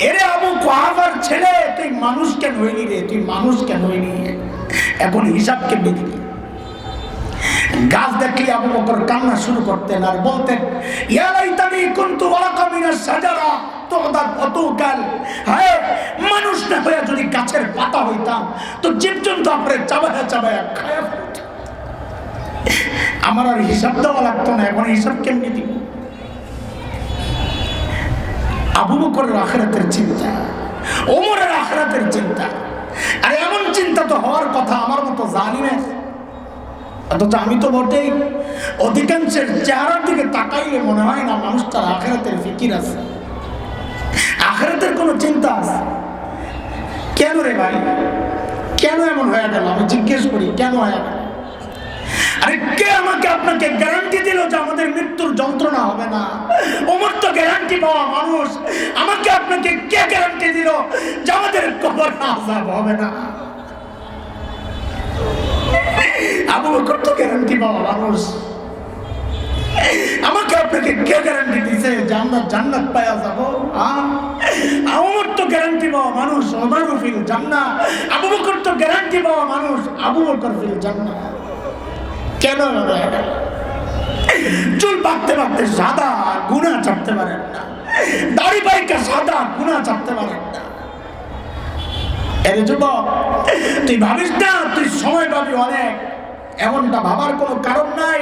এরে আবু কুহাফার ছেলে, তুই মানুষ কেন হইলি রে, তুই মানুষ কেন হইলি? এখন হিসাব কেমনি দিবি? গাছ দেখলে আবু বকর কান্না শুরু করতেন আর বলতেন, ইয়া লাইতানি কুনতু ওয়ারাকা মিনাশ শাজারা তুদাত ওয়াতুকাল। হায়, মানুষ না হয়ে যদি গাছের পাতা হইতাম তো জীবজন্তু আপরে চাবায়া চাবায়া খায়া ফেলত। আমার আর হিসাব দেওয়া লাগতো না, এখন হিসাব কেমনি দিব? আবু বকরের আখিরাতের চিন্তা, ওমরের আখিরাতের চিন্তা। আর এমন চিন্তা তো হওয়ার কথা আমার মতো জালিমের। অথচ আমি তো বটেই, অধিকাংশের চেহারার দিকে তাকাইলে মনে হয় না মানুষটার আখিরাতের ফিকির আছে, আখিরাতের কোনো চিন্তা আছে। কেন রে ভাই, কেন এমন হয়ে গেল? আমি জিজ্ঞেস করি, কেন হয়ে গেল? আরে কে আমাকে আপনাকে গ্যারান্টি দিল যে আমাদের মৃত্যুর যন্ত্রণা হবে না? ওমর তো গ্যারান্টি পাওয়া মানুষ। আমাকে আপনাকে কে গ্যারান্টি দিল যে আমাদের কবর আযাব হবে না? আবু বকর তো গ্যারান্টি পাওয়া মানুষ। আমাকে আপনাকে কে গ্যারান্টি দিছে যে আমরা জান্নাত পাওয়া যাব? ওমর তো গ্যারান্টি পাওয়া মানুষ, ওমর ফিল জান্নাহ। আবু বকর তো গ্যারান্টি পাওয়া মানুষ, আবু বকর ফিল জান্নাহ। কেন? চুল বাঁধতে বাঁধতে সাদা, গুনাহ ছাড়তে পারেন না। দাড়ি বাইকা সাদা, গুনাহ ছাড়তে পারেন না। এরে যুবক, তুই ভাবিস না তুই সময় পাবি অনেক, এমনটা ভাবার কোনো কারণ নাই।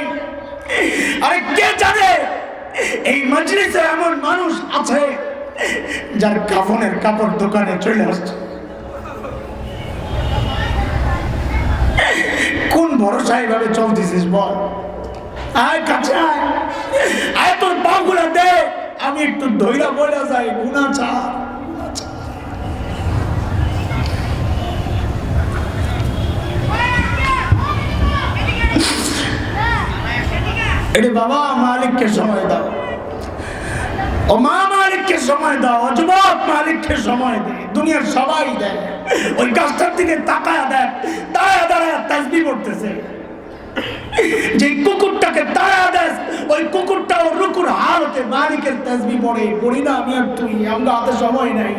আরে কে জানে এই মজলিসে এমন মানুষ আছে যার কাফনের কাপড় দোকানে চলে আসছে। কোন ভরসা এইভাবে চলতেছিস বল? আয় কাছে আয়, আয় তোর পাগুলা দে, আমি একটু ধৈরা বলে যাই, গুনাহ ছাড়। এরে বাবা, মালিককে সময় দাও। ও মা, মালিককে সময় দাও। ও যুবক, মালিককে সময় দে। দুনিয়ার সবাই দেয়, ওই গাছটার দিকে তাকায়া দেখ, দাঁড়ায় দাঁড়ায় তাসবিহ পড়তেছে। যে কুকুরটাকে দাঁড়ায় দেখ, ওই কুকুরটা ওর রুকুর হালতে মালিকের তাসবিহ পড়ে। পড়ি না আমি আর তুই? আমরা হাতে সময় নাই।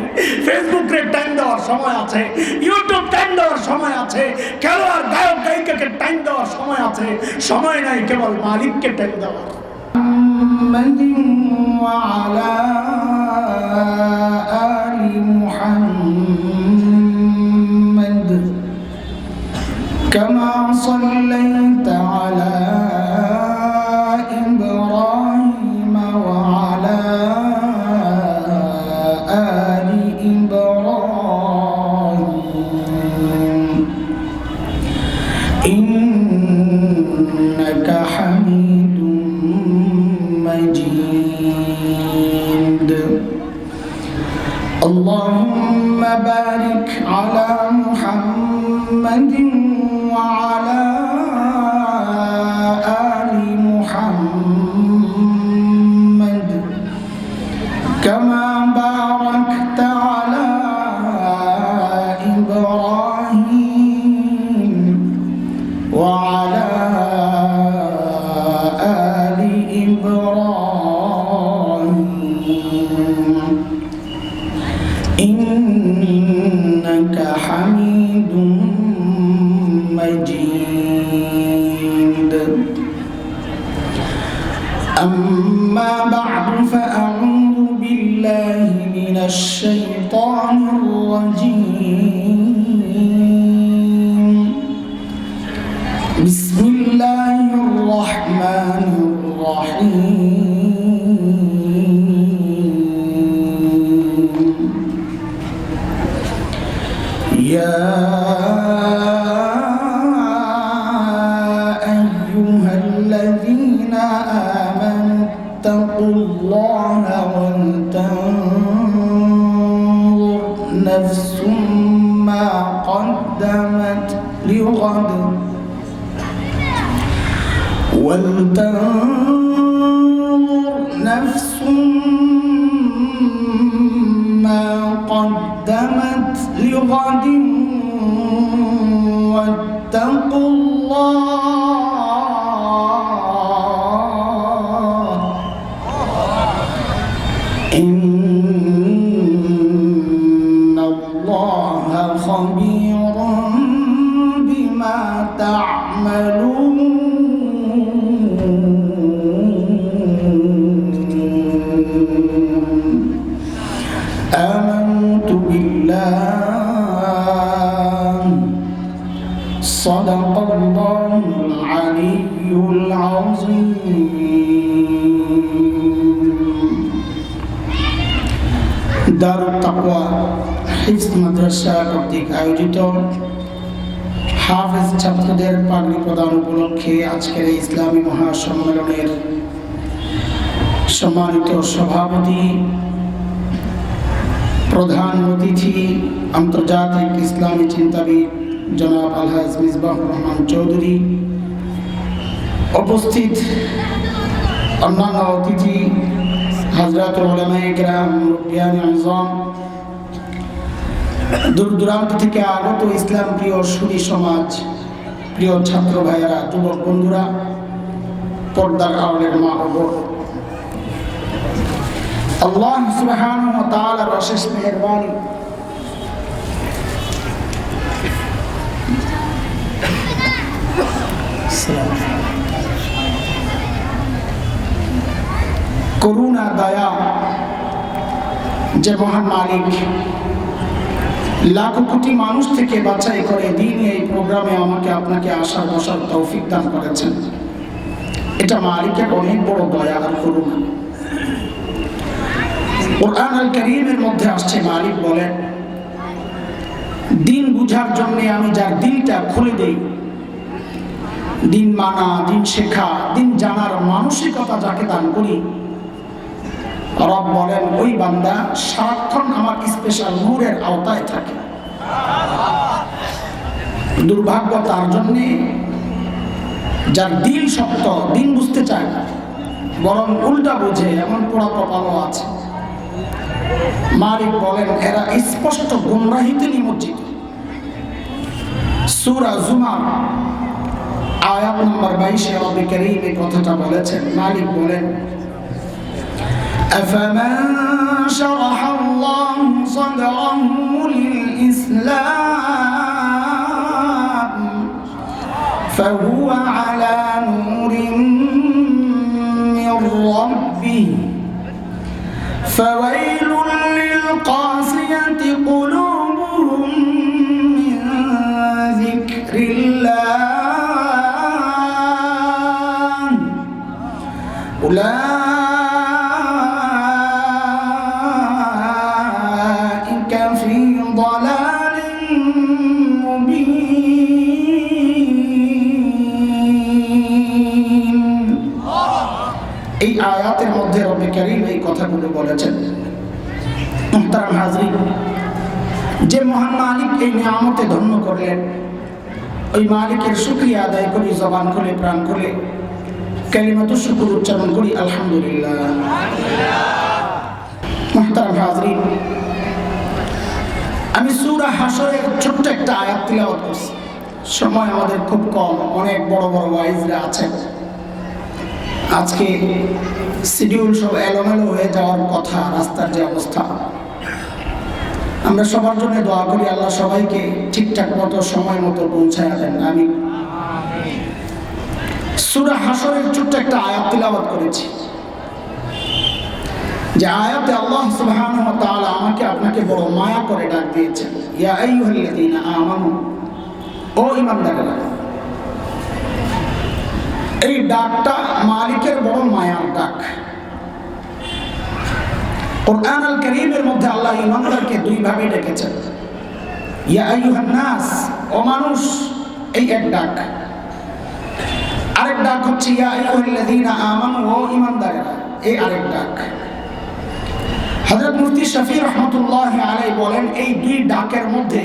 ফেসবুকে টাইম দেওয়ার সময় আছে, ইউটিউব টাইম দেওয়ার সময় আছে, খেলোয়াড় গায়ক গায়িকাকে টাইম দেওয়ার সময় আছে। সময় নাই কেবল মালিককে টাইম দেওয়ার। وعلى آل محمد كما صليت على إبراهيم وعلى آل إبراهيم إنك حميد مجيد. اللهم بارك على محمد وعلى آل محمد كما باركت على إبراهيم وعلى آل إبراهيم إنك حميد مجيد. أما بعد فأعوذ بالله من الشيطان الرجيم. بسم الله الرحمن الرحيم. يا أيها الذين آمنوا اتقوا الله ولتنظر نفس ما قدمت لغد ولتنظر نفس ما قدمت لغد واتقوا الله إن خبيرا بما تعملون آمنت بالله صدق الله العلي العظيم দারুত তাকওয়া হিফজ মাদ্রাসা কর্তৃক আয়োজিত হাফেজ ছাত্রদের পাগড়ি প্রদান উপলক্ষে আজকের এই ইসলামী মহাসম্মেলনের সম্মানিত সভাপতি, প্রধান অতিথি, আন্তর্জাতিক ইসলামী চিন্তাবিদ জনাব আলহাজ মিসবাহুর রহমান চৌধুরী, উপস্থিত অন্যান্য অতিথি হযরত উলামায়ে কেরাম, মুরব্বিয়ান আযম, দূর দূরান্ত থেকে আগত ইসলাম প্রিয় সুধী সমাজ, প্রিয় ছাত্র ভাইয়েরা, যুবক বন্ধুরা, পর্দার আড়ালের মা ও বোন, আল্লাহ সুবহানাহু ওয়া তাআলার অশেষ মেহেরবানি করুণা দয়া যে মহান মালিক লাখো কোটি মানুষ থেকে বাছাই করে দিন এই প্রোগ্রামে আমাকে আপনাকে আসার বসার তৌফিক দান করেছেন, এটা মালিকের অনেক বড় দয়া আর করুণা। কুরআন আল কারীমের মধ্যে আসছে, মালিক বলেন, দিন বুঝার জন্য আমি যার দিলটা খুলে দেই, দিন মানা, দিন শেখা, দিন জানার মানসিকতা যাকে দান করি, রব বলেন ওই বান্দা সারাক্ষণ আমার স্পেশাল নূরের আওতায় থাকে। দুর্ভাগ্য তার জন্যে যার দিল শক্ত, দিন বুঝতে চায় না, বরং উল্টা বুঝে, এমন পোড়া কপালও আছে। মালিক বলেন এরা স্পষ্ট গুমরাহিতে নিমজ্জিত। সূরা জুমার আয়াত নম্বর 22 রব্বুল কারীম এই কথাটা বলেছেন। মালিক বলেন أفمن شرح الله صدره للإسلام فهو على نور من ربه فويل للقاسية قلوبهم من ذكر الله أولئك في ضلال مبين। এই আয়াতের মধ্যে রব্বুল কারীম এই কথাগুলো বলেছেন। মুহতারাম হাজরিন, যে মহান মালিক এই নিয়ামতে ধন্য করলেন, ওই মালিকের শুকরিয়া আদায় করি, জবান খুলে প্রাণ খুলে কালিমাতুশ শুকর উচ্চারণ করি, আলহামদুলিল্লাহ। মুহতারাম হাজরিন, আমি সূরা হাশরের ছোট্ট একটা আয়াত তিলাওয়াত করছি। সময় আমাদের খুব কম, অনেক বড় বড় ওয়াইজরা আছেন। আজকে শিডিউল সব এলোমেলো হয়ে যাওয়ার কথা, রাস্তার যে অবস্থা, আমরা সবার জন্য দোয়া করি আল্লাহ সবাইকে ঠিকঠাক মতো সময় মতো পৌঁছায় দেন, আমিন। সূরা হাশরের ছোট্ট একটা আয়াত তিলাওয়াত করেছি, যে আয়াতে আল্লাহ সুবহানাহু ওয়া তাআলা আমাকে আপনাকে বড় মায়া করে ডাক দিয়েছেন, ইয়া আইয়ুহাল্লাযীনা আমানু, ও ঈমানদারেরা। এই ডাকটা মালিকের বড় মায়ার ডাক। কুরআন আল কারীমের মধ্যে আল্লাহ ঈমানদারকে দুই ভাবে ডেকেছেন, ইয়া আইয়ুহান নাস, ও মানুষ, এই এক ডাক। আরেক ডাক হচ্ছে ইয়া আইয়ুহাল্লাযীনা আমানু, ও ঈমানদারেরা, এই আরেক ডাক। হযরত মুফতি শফি রহমাতুল্লাহি আলাইহি বলেন এই দুই ডাকের মধ্যে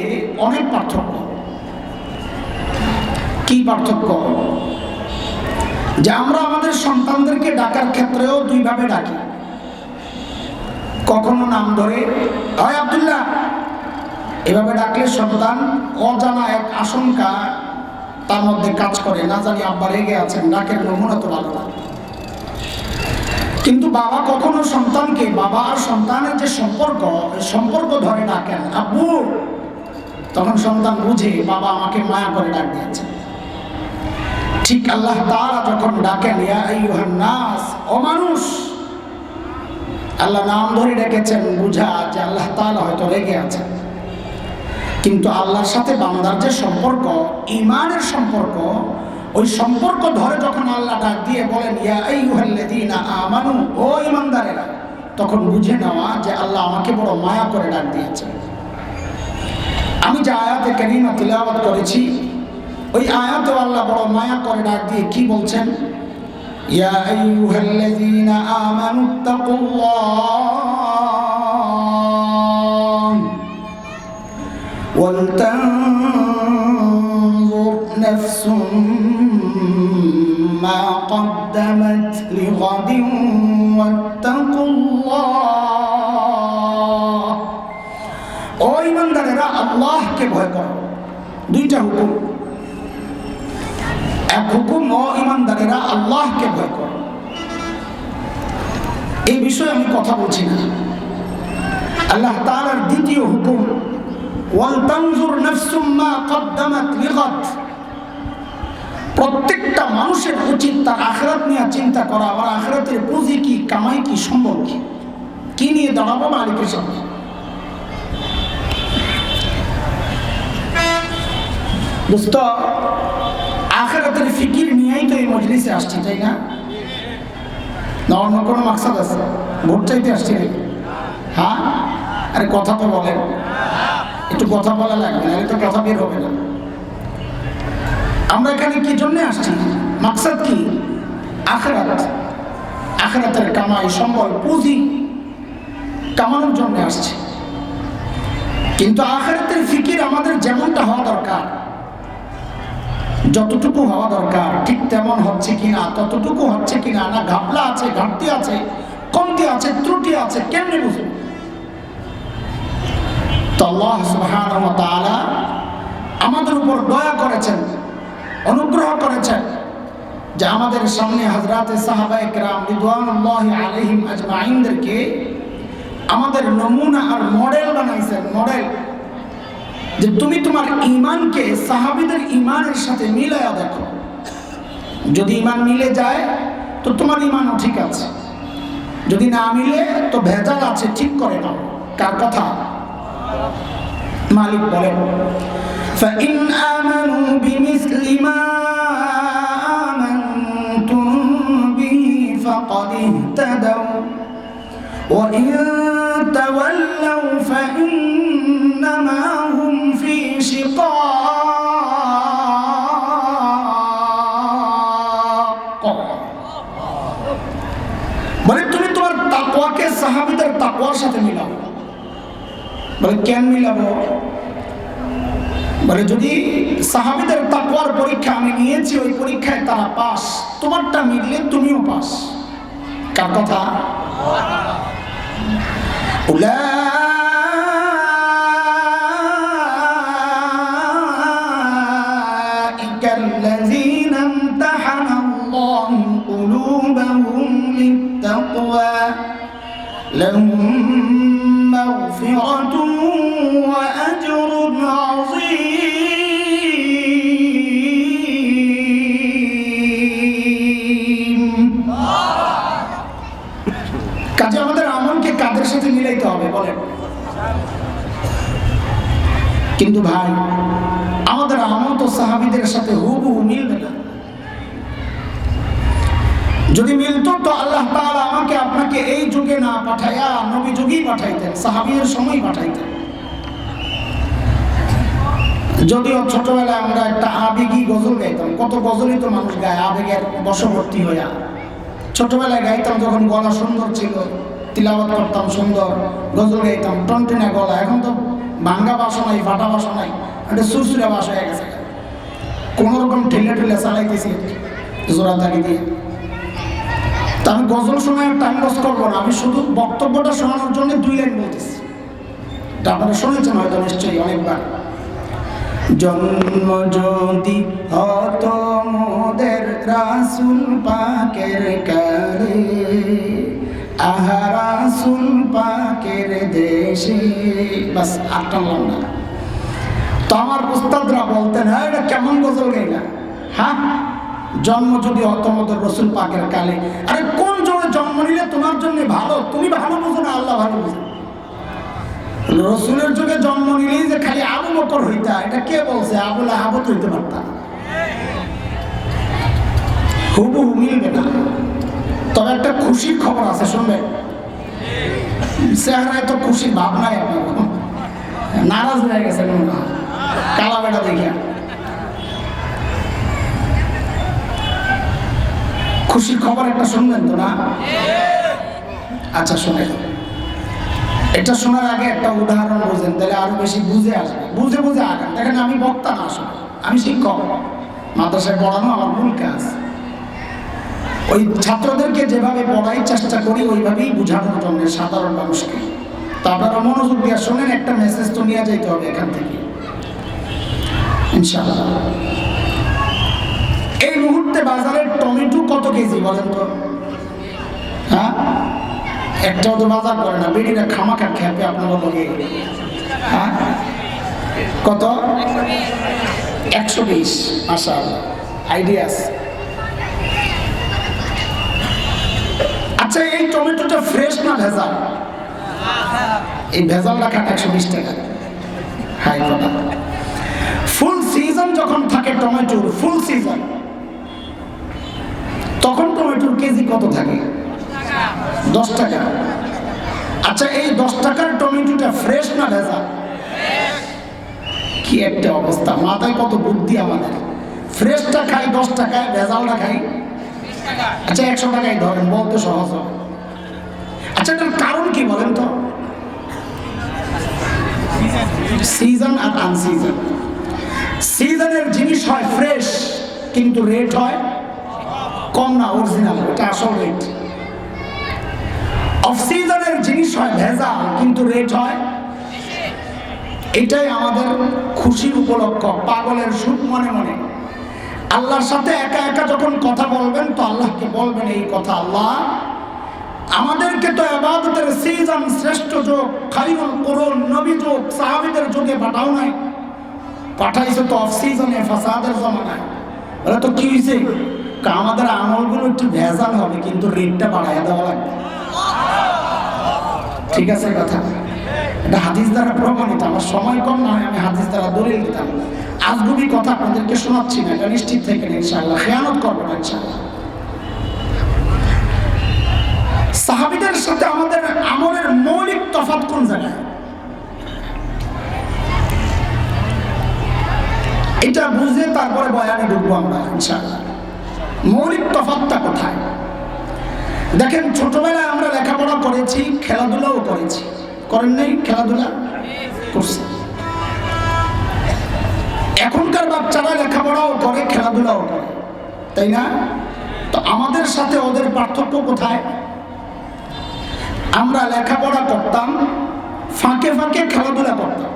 অনেক পার্থক্য। কি পার্থক্য? যে আমরা আমাদের সন্তানদেরকে ডাকার ক্ষেত্রেও দুই ভাবে ডাকি। কখনো নাম ধরে, হয় আব্দুল্লাহ, এভাবে ডাকলে সন্তান অজানা এক আশঙ্কা তার মধ্যে কাজ করে, না জানি আব্বা রেগে আছেন, ডাকের নমুনা তো ভালো না। কিন্তু বাবা কখনো সন্তানকে, বাবা আর সন্তানের যে সম্পর্ক, সম্পর্ক ধরে ডাকেন, আব্বু, তখন সন্তান বুঝে বাবা আমাকে মায়া করে ডাক দিয়েছে। ঠিক আল্লাহ তাআলা যখন ডাকেন ইয়া আইয়ুহান নাস, ও মানুষ, আল্লাহ নাম ধরে ডেকেছেন, বুঝা যে আল্লাহ তাআলা হয়তো রেগে আছেন। কিন্তু আল্লাহর সাথে বান্দার যে সম্পর্ক, ঈমানের সম্পর্ক, ওই সম্পর্ক ধরে যখন আল্লাহ ডাক দিয়ে বলেন ইয়া আইয়ুহাল্লাযীনা আমানু, ও ঈমানদারেরা, তখন বুঝে নেওয়া যে আল্লাহ আমাকে বড় মায়া করে ডাক দিয়েছে। আমি যে আয়াতে কারিমা তিলাওয়াত করেছি, ওই আয়াতে আল্লাহ বড় মায়া করে ডাক দিয়ে কি বলছেন? ইয়া আইয়ুহাল্লাযীনা আমানুত্তাকুল্লাহ ওয়াল তানজুর নাফসুম মা কদ্দামাত লিগাদিন ওয়াত্তাকুল্লাহ। ও ঈমানদারেরা, আল্লাহকে ভয় করো। দুইটা হুকুম। এক হুকুম, ও ঈমানদারেরা আল্লাহকে ভয় করো। এই বিষয়ে আমি কথা বলছি না। আল্লাহ তাআলার দ্বিতীয় হুকুম ওয়াল তানজুর নাফসুম মা কদ্দামাত লিগাদ। প্রত্যেকটা মানুষের উচিত তার আখিরাত নিয়ে চিন্তা করা। আর আখিরাতের পুঁজি কি, কামাই কি, সম্বল কি, কি নিয়ে দাঁড়াবো মালিকের সামনে। দোস্ত, আখিরাতের ফিকির নিয়েই তো এই মজলিসে আসছি, তাই না? না অন্য কোনো মাকসাদ আছে? ভোট চাইতে আসছি নাকি? হ্যাঁ, আরে কথা তো বলেন, একটু কথা বলা লাগবে, নাহলে তো কথা বের হবে না। আমরা এখানে কি জন্য আসছি? মাকসাদ কি? আখিরাত। আখিরাতের কামাই, সম্বল, পুঁজি কামানোর জন্য আসছে। কিন্তু আখিরাতের ফিকির আমাদের যেমনটা হওয়া দরকার, যতটুকু হওয়া দরকার ঠিক তেমন হচ্ছে কিনা, ততটুকু হচ্ছে কিনা, না ঘাপলা আছে, ঘাটতি আছে, কমতি আছে, ত্রুটি আছে, কেমনে বুঝবো? তো আল্লাহ সুবহানাহু ওয়া তাআলা আমাদের উপর দয়া করেছেন, অনুগ্রহ করেছেন যে আমাদের সামনে হযরতে সাহাবায়ে কেরাম রিদওয়ানুল্লাহি আলাইহিম আজমাইনদেরকে আমাদের নমুনা আর মডেল বানাইছেন। মডেল যে তুমি তোমার ঈমানকে সাহাবীদের ঈমানের সাথে মিলায়া দেখো। যদি ঈমান মিলে যায় তো তোমার ঈমানও ঠিক আছে, যদি না মিলে তো ভেজাল আছে, ঠিক করে নাও। কার কথা? মালিক বলেন فَإِنْ آمَنُوا بِمِثْلِ مَا آمَنْتُمْ بِهِ فَقَدِ اهْتَدَوْا وَإِنْ تَوَلَّوْا فَإِنَّمَا هُمْ فِي شِقَاقٍ। বলে তুমি তোমার তাকওয়াকে সাহাবীদের তাকওয়ার সাথে মিলাও। বলে কেন মিলাবো? বলে যদি সাহাবীদের তাকওয়ার পরীক্ষা আমি নিয়েছি, ওই পরীক্ষায় তারা পাস, তোমারটা মিললে তুমিও পাস। কার কথা? উলাইকাল্লাযীনা ইমতাহানাল্লাহু কুলুবাহুম লিত-তাকওয়া লাহুম মাগফিরাতুন ওয়া আজরুন আযীম। কাজে আমাদের আমলকে কাদের সাথে মিলাইতে হবে বলেন? কিন্তু ভাই, আমাদের আমল তো সাহাবীদের সাথে হুবহু মিলবে না। যদি মিলতো তো আল্লাহ তাআলা আমাকে আপনাকে এই যুগে না পাঠাইয়া নবী যুগেই পাঠাইতেন, সাহাবীদের সময় পাঠাইতেন। যদিও ছোটবেলায় আমরা একটা আবেগী গজল গাইতাম, কত গজলই তো মানুষ গায় আবেগের বশবর্তী হইয়া। ছোটবেলায় গাইতাম যখন গলা সুন্দর ছিল, তিলাওয়াত করতাম সুন্দর, গজল গাইতাম টনটনে গলা। এখন তো ভাঙ্গা বাসা নাই, ফাটা বাসা নাই, একটা সুরসুরা বাসা হয়ে গেছে। কোনোরকম ঠেলে ঠেলে চালাইতেছি জোড়া তালি দিয়ে। তা আমি গজল শোনায় টাইম লস করবো না, আমি শুধু বক্তব্যটা শোনানোর জন্য 2 লাইন বলতেছি। আপনারা শুনেছেন হয়তো নিশ্চয়ই অনেকবার। জন্ম যদি হতো মোদের রাসূল পাকের কালে, আহা রাসূল পাকের দেশে, বাস আর টানলাম না। তো আমার উস্তাদরা বলতেন, হ্যাঁ এটা কেমন গজল গাইলা? হ্যাঁ, জন্ম যদি অতমদের রসুল পাকের কালে। আরে কোন জোরে জন্ম নিলে তোমার জন্য ভালো? তুমি ভালো বুঝো না, আল্লাহ ভালো বুঝো। রসুলের যুগে জন্ম নিলেই যে খালি আবু বকর হইতা, এটা কে বলছে? আবুল আহাবত হইতে পারতাম, হুবহু মিলবে না। তবে একটা খুশির খবর আছে, শুনবে? চেহারায় তো খুশির ভাব নাই, আপনার নারাজ হয়ে গেছে কালা বেড়া দেখিয়া। খুশির খবর একটা শুনবেন তো না? আচ্ছা শুনে, এটা শোনার আগে একটা উদাহরণ বোঝেন, তাহলে আরো বেশি বুঝে আসবে। বুঝে বুঝে আগান। দেখেন আমি বক্তা না, আসলে আমি শিক্ষক, মাদ্রাসায় পড়ানো আমার মূল কাজ। ওই ছাত্রদেরকে যেভাবে পড়াই চেষ্টা করি ওইভাবেই বোঝানোর জন্য সাধারণ মানুষকে। তো আপনারা মনোযোগ দিয়ে শোনেন, একটা মেসেজ তো নিয়ে যেতে হবে এখান থেকে ইনশাআল্লাহ। এই মুহূর্তে বাজারের টমেটো কত কেজি বলেন তো? হ্যাঁ, একটাও তো বাজার করে না, বেডিরা খামাখা খেপে আপনার লগে। হ্যাঁ, কত? 120। মাশাআল্লাহ, আইডিয়া আছে। আচ্ছা, এই টমেটোটা ফ্রেশ না ভেজাল? এই ভেজাল রাখা 120 টাকা। হাই কথা। ফুল সিজন যখন থাকে টমেটোর, ফুল সিজন, তখন টমেটোর কেজি কত থাকে? 10 টাকা। আচ্ছা, এই 10 টাকার টমেটোটা ফ্রেশ না ভেজাল? কি একটা অবস্থা, মাথায় কত বুদ্ধি আমাদের। ফ্রেশটা খাই 10 টাকায়, ভেজালটা খাই। আচ্ছা 100 টাকায় ধরেন, বলতে সহজ হবে। আচ্ছা, এটার কারণ কি বলেন তো? সিজন আর আনসিজন। সিজনের জিনিস হয় ফ্রেশ, কিন্তু রেট হয় কম না, অরিজিনাল, এটা আসল রেট। অফ সিজনের জিনিস হয় ভেজাল, কিন্তু রেট হয়। এটাই আমাদের খুশির উপলক্ষ। পাগলের সুখ মনে মনে। আল্লাহর সাথে একা একা যখন কথা বলবেন, তো আল্লাহকে বলবেন এই কথা, আল্লাহ আমাদেরকে তো ইবাদতের সিজন, শ্রেষ্ঠ যুগ, খায়রুল কুরুন, নবী যুগ, সাহাবীদের যুগে পাঠাও নাই, পাঠাইছো তো অফ সিজনে, ফাসাদের জামানায়। বলে তো কি হয়েছে? আমাদের আমলগুলো একটু ভেজাল হবে, কিন্তু রেটটা বাড়ায় দেওয়া লাগবে। ঠিক আছে কথা? এটা হাদিস দ্বারা প্রমাণিত। আমার সময় কম না হয় আমি হাদিস দ্বারা দলিল দিতাম। আজগুবি কথা আপনাদেরকে শোনাচ্ছি না, এটা নিশ্চিত থেকে ইনশাআল্লাহ, খেয়ানত করবো না ইনশাআল্লাহ। সাহাবীদের সাথে আমাদের আমলের মৌলিক তফাৎ কোন জায়গায়? এটা বুঝে তারপরে বয়ানে ঢুকবো আমরা ইনশাআল্লাহ। মৌলিক তফাৎটা কোথায়? দেখেন, ছোটবেলায় আমরা লেখাপড়া করেছি, খেলাধুলাও করেছি। করেন নাই? খেলাধুলা করছি। এখনকার বাচ্চারা লেখাপড়াও করে, খেলাধুলাও করে, তাই না? তো আমাদের সাথে ওদের পার্থক্য কোথায়? আমরা লেখাপড়া করতাম, ফাঁকে ফাঁকে খেলাধুলা করতাম।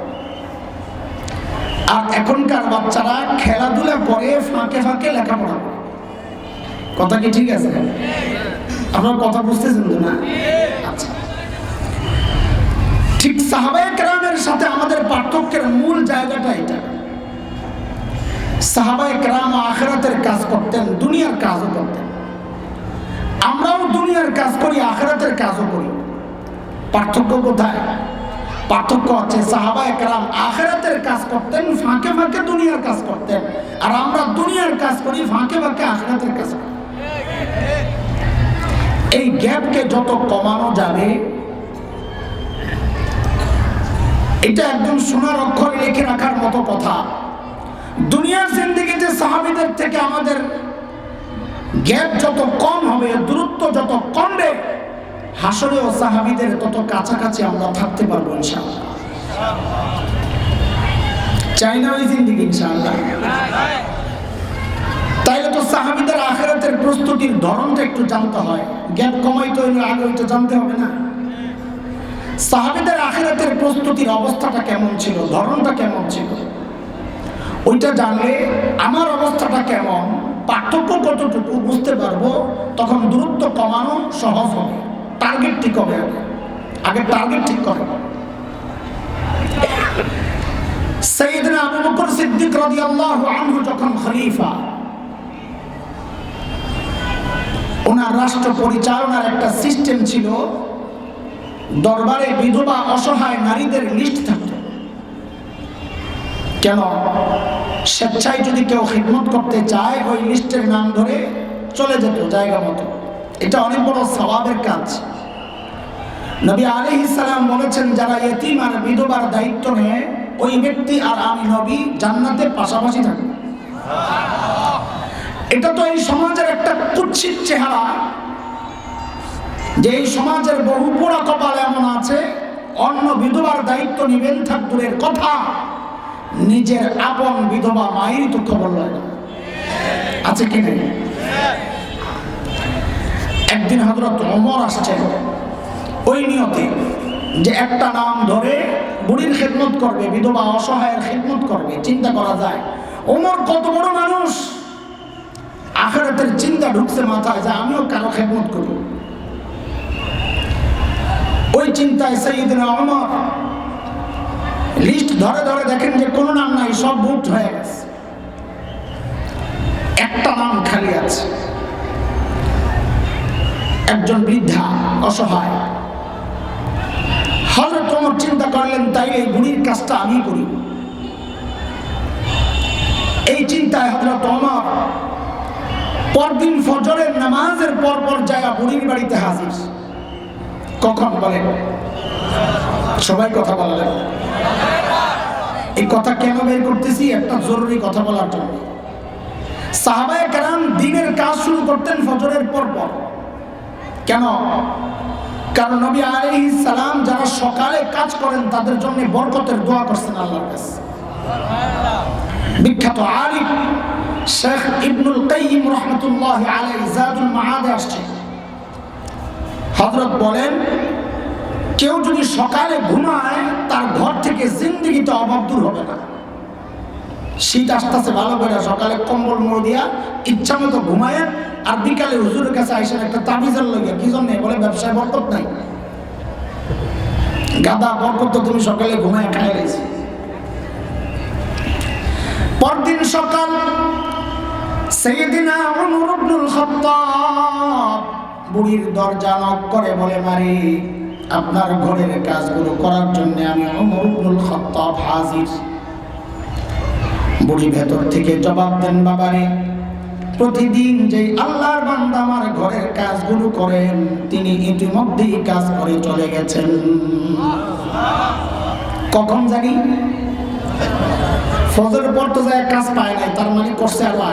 আর এখনকার বাচ্চারা খেলাধুলা করে, ফাঁকে ফাঁকে লেখাপড়া করে। কথা কি ঠিক আছে? আপনার কথা বুঝতেছেন তো না? আচ্ছা, ঠিক সাহাবায়ে কেরামের সাথে আমাদের পার্থক্যের মূল জায়গাটা এটা। সাহাবায়ে কেরাম আখিরাতের কাজ করতেন, দুনিয়ার কাজও করতেন। আমরাও দুনিয়ার কাজ করি, আখিরাতের কাজও করি। পার্থক্য কোথায়? পার্থক্য হচ্ছে সাহাবায়ে কেরাম আখিরাতের কাজ করতেন, ফাঁকে ফাঁকে দুনিয়ার কাজ করতেন, আর আমরা দুনিয়ার কাজ করি, ফাঁকে ফাঁকে আখিরাতের কাজ করি। এই গ্যাপকে যত কমানো যাবে, এটা একদম সোনার অক্ষরে লিখে রাখার মতো কথা। দুনিয়ার জিন্দেগিতে সাহাবীদের থেকে আমাদের গ্যাপ যত কম হবে, দূরত্ব যত কমবে, হাসরেও সাহাবীদের তত কাছাকাছি আমরা থাকতে পারবো ইনশাআল্লাহ। চাই না ওই জিন্দেগি ইনশাআল্লাহ? তাইলে তো সাহাবীদের আখিরাতের প্রস্তুতির ধরনটা একটু জানতে হয়। গ্যাপ কমাইতে হইলে আগে ওইটা জানতে হবে না? সাহাবীদের আখিরাতের প্রস্তুতির অবস্থাটা কেমন ছিল, ধরনটা কেমন ছিল, ওইটা জানলে আমার অবস্থাটা কেমন, পার্থক্য কতটুকু বুঝতে পারবো। তখন দূরত্ব কমানো সহজ হবে। টার্গেট ঠিক হবে, আগে টার্গেট ঠিক করে। সাইয়েদনা আবু বকর সিদ্দিক রাদিয়াল্লাহু আনহু যখন খলিফা, ওনার রাষ্ট্র পরিচালনার একটা সিস্টেম ছিল, দরবারে বিধবা অসহায় নারীদের লিস্ট থাকত। কেন? স্বেচ্ছায় যদি কেউ খিদমত করতে চায় ওই লিস্টের নাম ধরে চলে যেত জায়গা মতো। এটা অনেক বড় সওয়াবের কাজ। নবী আলাইহিস সালাম বলেছেন, যারা ইতিম আর বিধবার দায়িত্ব নেয় ওই ব্যক্তি আর আমি নবী জান্নাতে পাশাপাশি থাকবে। এটা তো এই সমাজের একটা কুৎসিত চেহারা, যে এই সমাজের বহু পোড়া কপাল এমন আছে, অন্য বিধবার দায়িত্ব নিবেন থাক দূরের কথা, নিজের আপন বিধবা মায়েরই তো খবর লয় না। আছে কি নেই? একদিন হযরত ওমর আসছেন ওই নিয়তে যে একটা নাম ধরে বুড়ির খেদমত করবে, বিধবা অসহায়ের খেদমত করবে। চিন্তা করা যায় ওমর কত বড় মানুষ, আখিরাতের চিন্তা ঢুকছে মাথায় যে আমিও কারো খেদমত করি। ওই চিন্তায় সাইয়েদনা ওমর লিস্ট ধরে ধরে দেখেন যে কোনো নাম নাই, সব বুক হয়ে গেছে, একটা নাম খালি আছে, একজন বৃদ্ধা অসহায়। হযরত ওমর চিন্তা করলেন, তাই এই বুড়ির কাজটা আমি করি। এই চিন্তায় হযরত ওমর পরদিন ফজরের নামাজের পর জায়গা বুড়ির বাড়িতে হাজির। কখন বলেন? সবাই কথা বললেন। এই কথা কেন বের করতেছি? একটা জরুরি কথা বলার জন্য। সাহাবায়ে কেরাম দিনের কাজ শুরু করতেন ফজরের পর। কেন? কারণ নবী আলাইহিস সালাম যারা সকালে কাজ করেন তাদের জন্য বরকতের দোয়া করছেন আল্লাহর কাছে। বিখ্যাত আলিম শেখ ইবনুল কাইয়িম রাহমাতুল্লাহি আলাইহি যাদুল মাআদে আসছে, হযরত বলেন, কেউ যদি সকালে ঘুমায় তার ঘর থেকে জিন্দেগিতে অভাব দূর হবে না। শীত আসতেছে ভালো করে, সকালে কম্বল মুড়ে দিয়া ইচ্ছা মতো ঘুমায়, আর বিকালে হুজুরের কাছে আইসেন একটা তাবিজের লইয়া। কি জন্য? বলে ব্যবসায় বরকত নাই। গাদা বরকত তো তুমি সকালে ঘুমায় খাই গেছি। পরদিন সকাল সাইয়েদনা উমর ইবনুল খাত্তাব বুড়ির দরজা নক করে বলে, মারি আপনার ঘরের কাজগুলো করার জন্য আমি উমর ইবনুল খাত্তাব হাজির। বুড়ি ভেতর থেকে জবাব দেন, বাবারে প্রতিদিন যে আল্লাহর বান্দা আমার ঘরের কাজগুলো করেন তিনি ইতিমধ্যেই কাজ করে চলে গেছেন। কখন জানি? ফজরের পর তো যায় কাজ পায় নাই, তার মানে করছে আল্লাহ।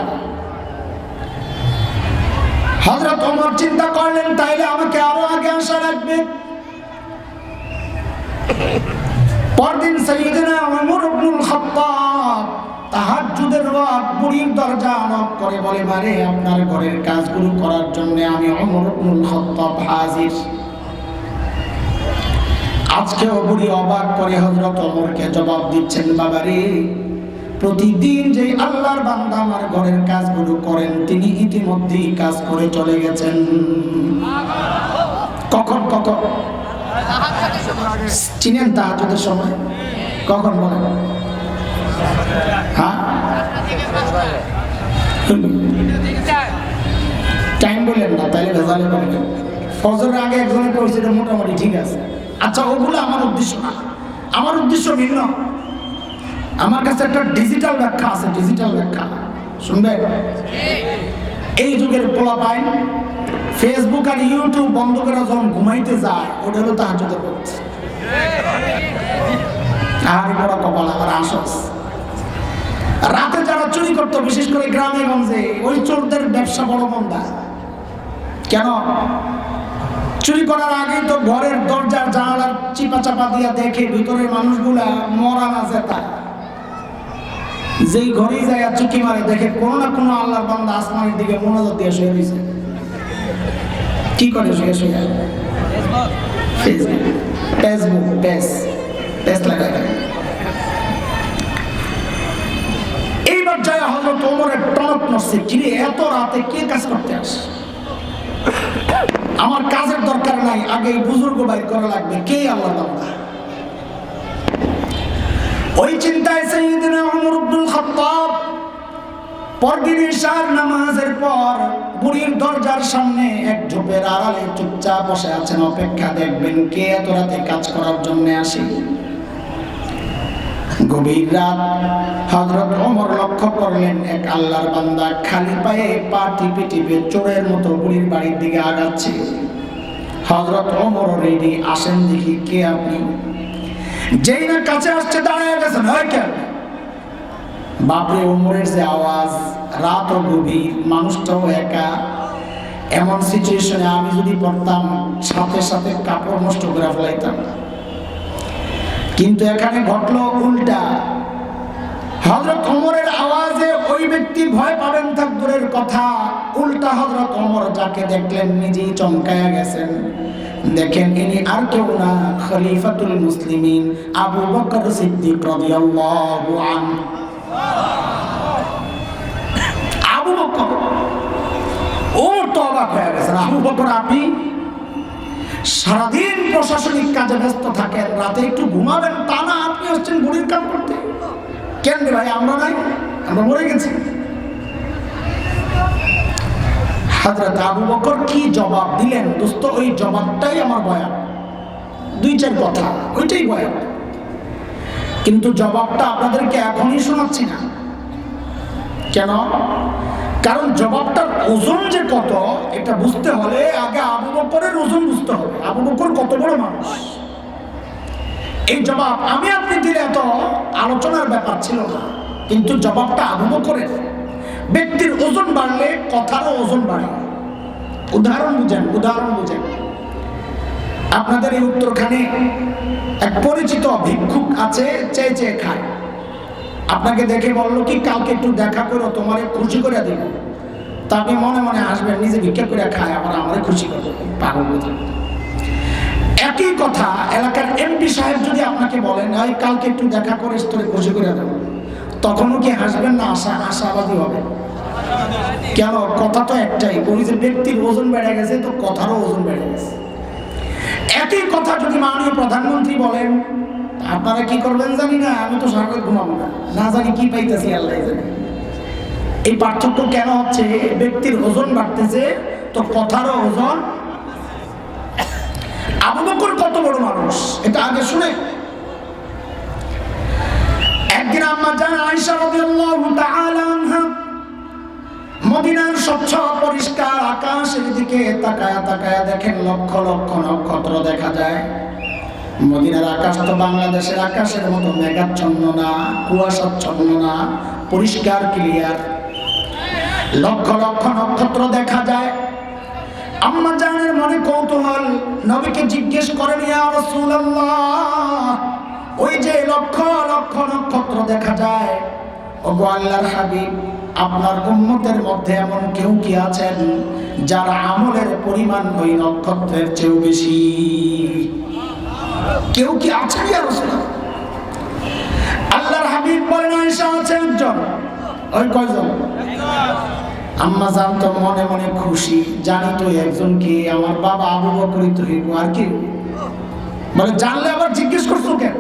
হযরত ওমর চিন্তা করলেন, তাইলে আমাকে আরো আগে আসা লাগবে। পরদিন সাইয়েদনা উমর ইবনুল খাত্তাব তাহাজ্জুদের ওয়াক্ত বুড়ির দরজা নক করে বলে, মারে আপনার ঘরের কাজগুলো করার জন্য আমি উমর ইবনুল খাত্তাব হাজির। আজকেও বুড়ি অবাক করে হযরত ওমরকে জবাব দিচ্ছেন, বাবারে প্রতিদিন যে আল্লাহর বান্দা আমার ঘরের কাজগুলো করেন তিনি ইতিমধ্যেই কাজ করে চলে গেছেন। কখন? চিনেন তাহাজ্জুদের সময়? কখন বলেন? হ্যাঁ, টাইম বললেন না, তাইলে ভেজালে বললেন। ফজরের আগে একজনে পড়ছে, মোটামুটি ঠিক আছে। আচ্ছা, ওগুলো আমার উদ্দেশ্য না, আমার উদ্দেশ্য ভিন্ন। আমার কাছে একটা ডিজিটাল ব্যাখ্যা আছে, ডিজিটাল ব্যাখ্যা শুনবেন? এই যুগের পোলাপাইন ফেসবুক আর ইউটিউব বন্ধ করে যখন ঘুমাইতে যায়, ওটা হলো তাহাজ্জুদের ওয়াক্ত। আর বড় কপাল আমার আসস। রাতে যারা চুরি করতো, বিশেষ করে গ্রামে গঞ্জে, ওই চোরদের ব্যবসা বড় মন্দা। কেন? চুরি করার আগে তো ঘরের দরজার জানালার চিপা চাপা দিয়া দেখে ভিতরের মানুষগুলা মরা না জেতা। যেই ঘরেই যায় চুকি মারে, দেখে কোনো না কোনো আল্লাহর বান্দা আসমানের দিকে মনোযোগ দিয়ে শুয়ে রয়েছে। কি করে শুয়ে শুয়ে? ফেসবুক পেজ লাগায়। এইবার যায় হযরত ওমরের টনক নড়ছে, কিরে এত রাতে কে কাজ করতে আসে? আমার কাজের দরকার নাই, আগে এই বুজুর্গ বাইর করা লাগবে। কে আল্লাহর বান্দা? ওই চিন্তায় সাইয়েদনা ওমর ইবনুল খাত্তাব পরদিন ইশার নামাজের পর বুড়ির দরজার সামনে এক ঝোপের আড়ালে চুপচাপ বসে আছেন, অপেক্ষা দেখবেন কে এত রাতে কাজ করার জন্য আসে। গভীর রাত, হযরত ওমর লক্ষ্য করলেন এক আল্লাহর বান্দা খালি পায়ে পা টিপে টিপে চোরের মতো বুড়ির বাড়ির দিকে আগাচ্ছে। হযরত ওমর রেডি, আসেন দেখি কে আপনি। যেই না কাছে আসছে দাঁড়িয়ে গেছেন, হয় কেন? বাপরে, ওমরের যে আওয়াজ, রাত ও গভীর, মানুষটাও একা। এমন সিচুয়েশনে আমি যদি পড়তাম সাথে সাথে কাপড় নষ্ট করে ফেলাইতাম। কিন্তু এখানে ঘটলো উল্টা। হযরত ওমরের আওয়াজে ওই ব্যক্তি ভয় পাবেন থাক দূরের কথা, উল্টা হযরত ওমর যাকে দেখলেন নিজেই চমকায়া গেছেন। দেখেন ইনি আর কেউ না, খলিফাতুল মুসলিমিন আবু বকর সিদ্দিক রাদিয়াল্লাহু আনহু। আবু বকর, ওমর তো অবাক হয়ে গেছেন। আবু বকর, আপনি সারাদিন প্রশাসনিক কাজে ব্যস্ত থাকেন, রাতে একটু ঘুমাবেন তা না, আপনি হচ্ছেন বুড়ির কাম করতে? কেন রে ভাই, আমরা নাই, আমরা মরে গেছি। হযরত আবু বকর কি জবাব দিলেন দোস্ত, ওই জবাবটাই আমার বয়ান। দুই চার কথা, ওইটাই বয়ান। কিন্তু জবাবটা আপনাদেরকে এখনই শোনাচ্ছি না। কেন? কারণ জবাবটার ওজন যে কত এটা বুঝতে হলে আগে আবু বকরের ওজন বুঝতে হবে। আবু বকর কত বড় মানুষ। এই জবাব আমি আপনি দিলে এত আলোচনার ব্যাপার ছিল না, কিন্তু জবাবটা আবু বকরের। ব্যক্তির ওজন বাড়লে কথারও ওজন বাড়ে। উদাহরণ বুঝেন, উদাহরণ বুঝেন। আপনাদের এই উত্তরখানে এক পরিচিত ভিক্ষুক আছে, চেয়ে চেয়ে খায়। আপনাকে দেখে বললো কি, কালকে একটু দেখা করো, তোমারে খুশি করে দিব। তা আপনি মনে মনে আসবেন, নিজে ভিক্ষা করে খায়, আবার আমারে খুশি করবে। পাগল বোঝা। একই কথা এলাকার এমপি সাহেব যদি আপনাকে বলেন, এই কালকে একটু দেখা করে তোরে খুশি করে দেবো, তখনও কি হাসবেন না আশাবাদী হবে? কেন? কথা তো একটাই, ওই যে ব্যক্তির ওজন বেড়ে গেছে, তো কথারও ওজন বেড়ে গেছে। একই কথা যদি মাননীয় প্রধানমন্ত্রী বলেন, আপনারা কি করবেন জানি না, আমি তো সারা রাত ঘুমাবো না, না জানি কি পাইতেছি আল্লাহ জানে। এই পার্থক্য কেন হচ্ছে? ব্যক্তির ওজন বাড়তেছে, তো কথারও ওজন। আবু বকর কত বড় মানুষ এটা আগে শুনে। একদিন আম্মা জান আয়েশা রাদিয়াল্লাহু তাআলা আনহা মদিনার স্বচ্ছ পরিষ্কার আকাশের দিকে তাকায়া তাকায়া দেখেন লক্ষ লক্ষ নক্ষত্র দেখা যায়। মদিনার আকাশ তো বাংলাদেশের আকাশের মতো মেঘাচ্ছন্ন না, কুয়াশাচ্ছন্ন না, পরিষ্কার ক্লিয়ার। লক্ষ লক্ষ নক্ষত্র দেখা যায়। আম্মা জানের মনে কৌতূহল, নবীকে জিজ্ঞেস করেন, ইয়া রাসূলুল্লাহ, ওই যে লক্ষ লক্ষ নক্ষত্র দেখা যায়, ওগো আল্লাহর হাবিব, আপনার উম্মতের মধ্যে এমন কেউ কি আছেন যার আমলের পরিমাণ ওই নক্ষত্রের চেয়েও বেশি? কেউ কি আছে ইয়া রাসূলুল্লাহ? আল্লাহর হাবিব বলেন, আয়েশা আছে একজন। ওই কয়জন? আম্মা জান তো মনে মনে খুশি, জানি তো একজন কি, আমার বাবা আবু বকরই তো হইব, আর কি? বলে, জানলে আবার জিজ্ঞেস করছো কেন?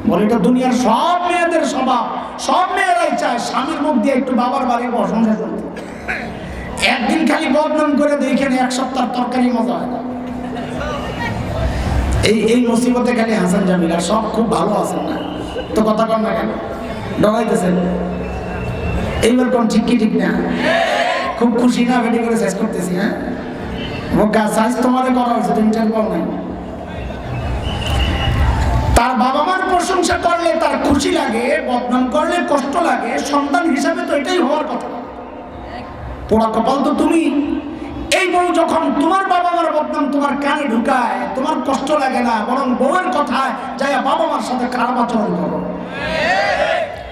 বলে, এটা দুনিয়ার সব মেয়েদের স্বভাব। সব মেয়েরাই চায় স্বামীর মুখ দিয়ে একটু বাবার বাড়ির প্রশংসা করতে। একদিন খালি বদনাম করে দেখেন, এক সপ্তাহ তরকারি মজা হয় না। এই মুসিবতে খালি হাসান জামিলা সব খুব ভালো আছেন না, তো কথা কন না কেন? ডরাইতেছেন? এইবার কোন ঠিক কি ঠিক না? খুব খুশি না? বেটি করে শেষ করতেছি। হ্যাঁ, সাইজ তোমারে করা হয়েছে, তুমি টের পাও নাই। তার বাবা মার প্রশংসা করলে তার খুশি লাগে, বদনাম করলে কষ্ট লাগে। সন্তান হিসাবে তো এটাই হওয়ার কথা। পোড়া কপাল তো তুমি। এই বউ যখন তোমার বাবা মার বদনাম তোমার কানে ঢুকায়, তোমার কষ্ট লাগে না, বরং বউয়ের কথায় যাই বাবা মার সাথে খারাপ আচরণ করো।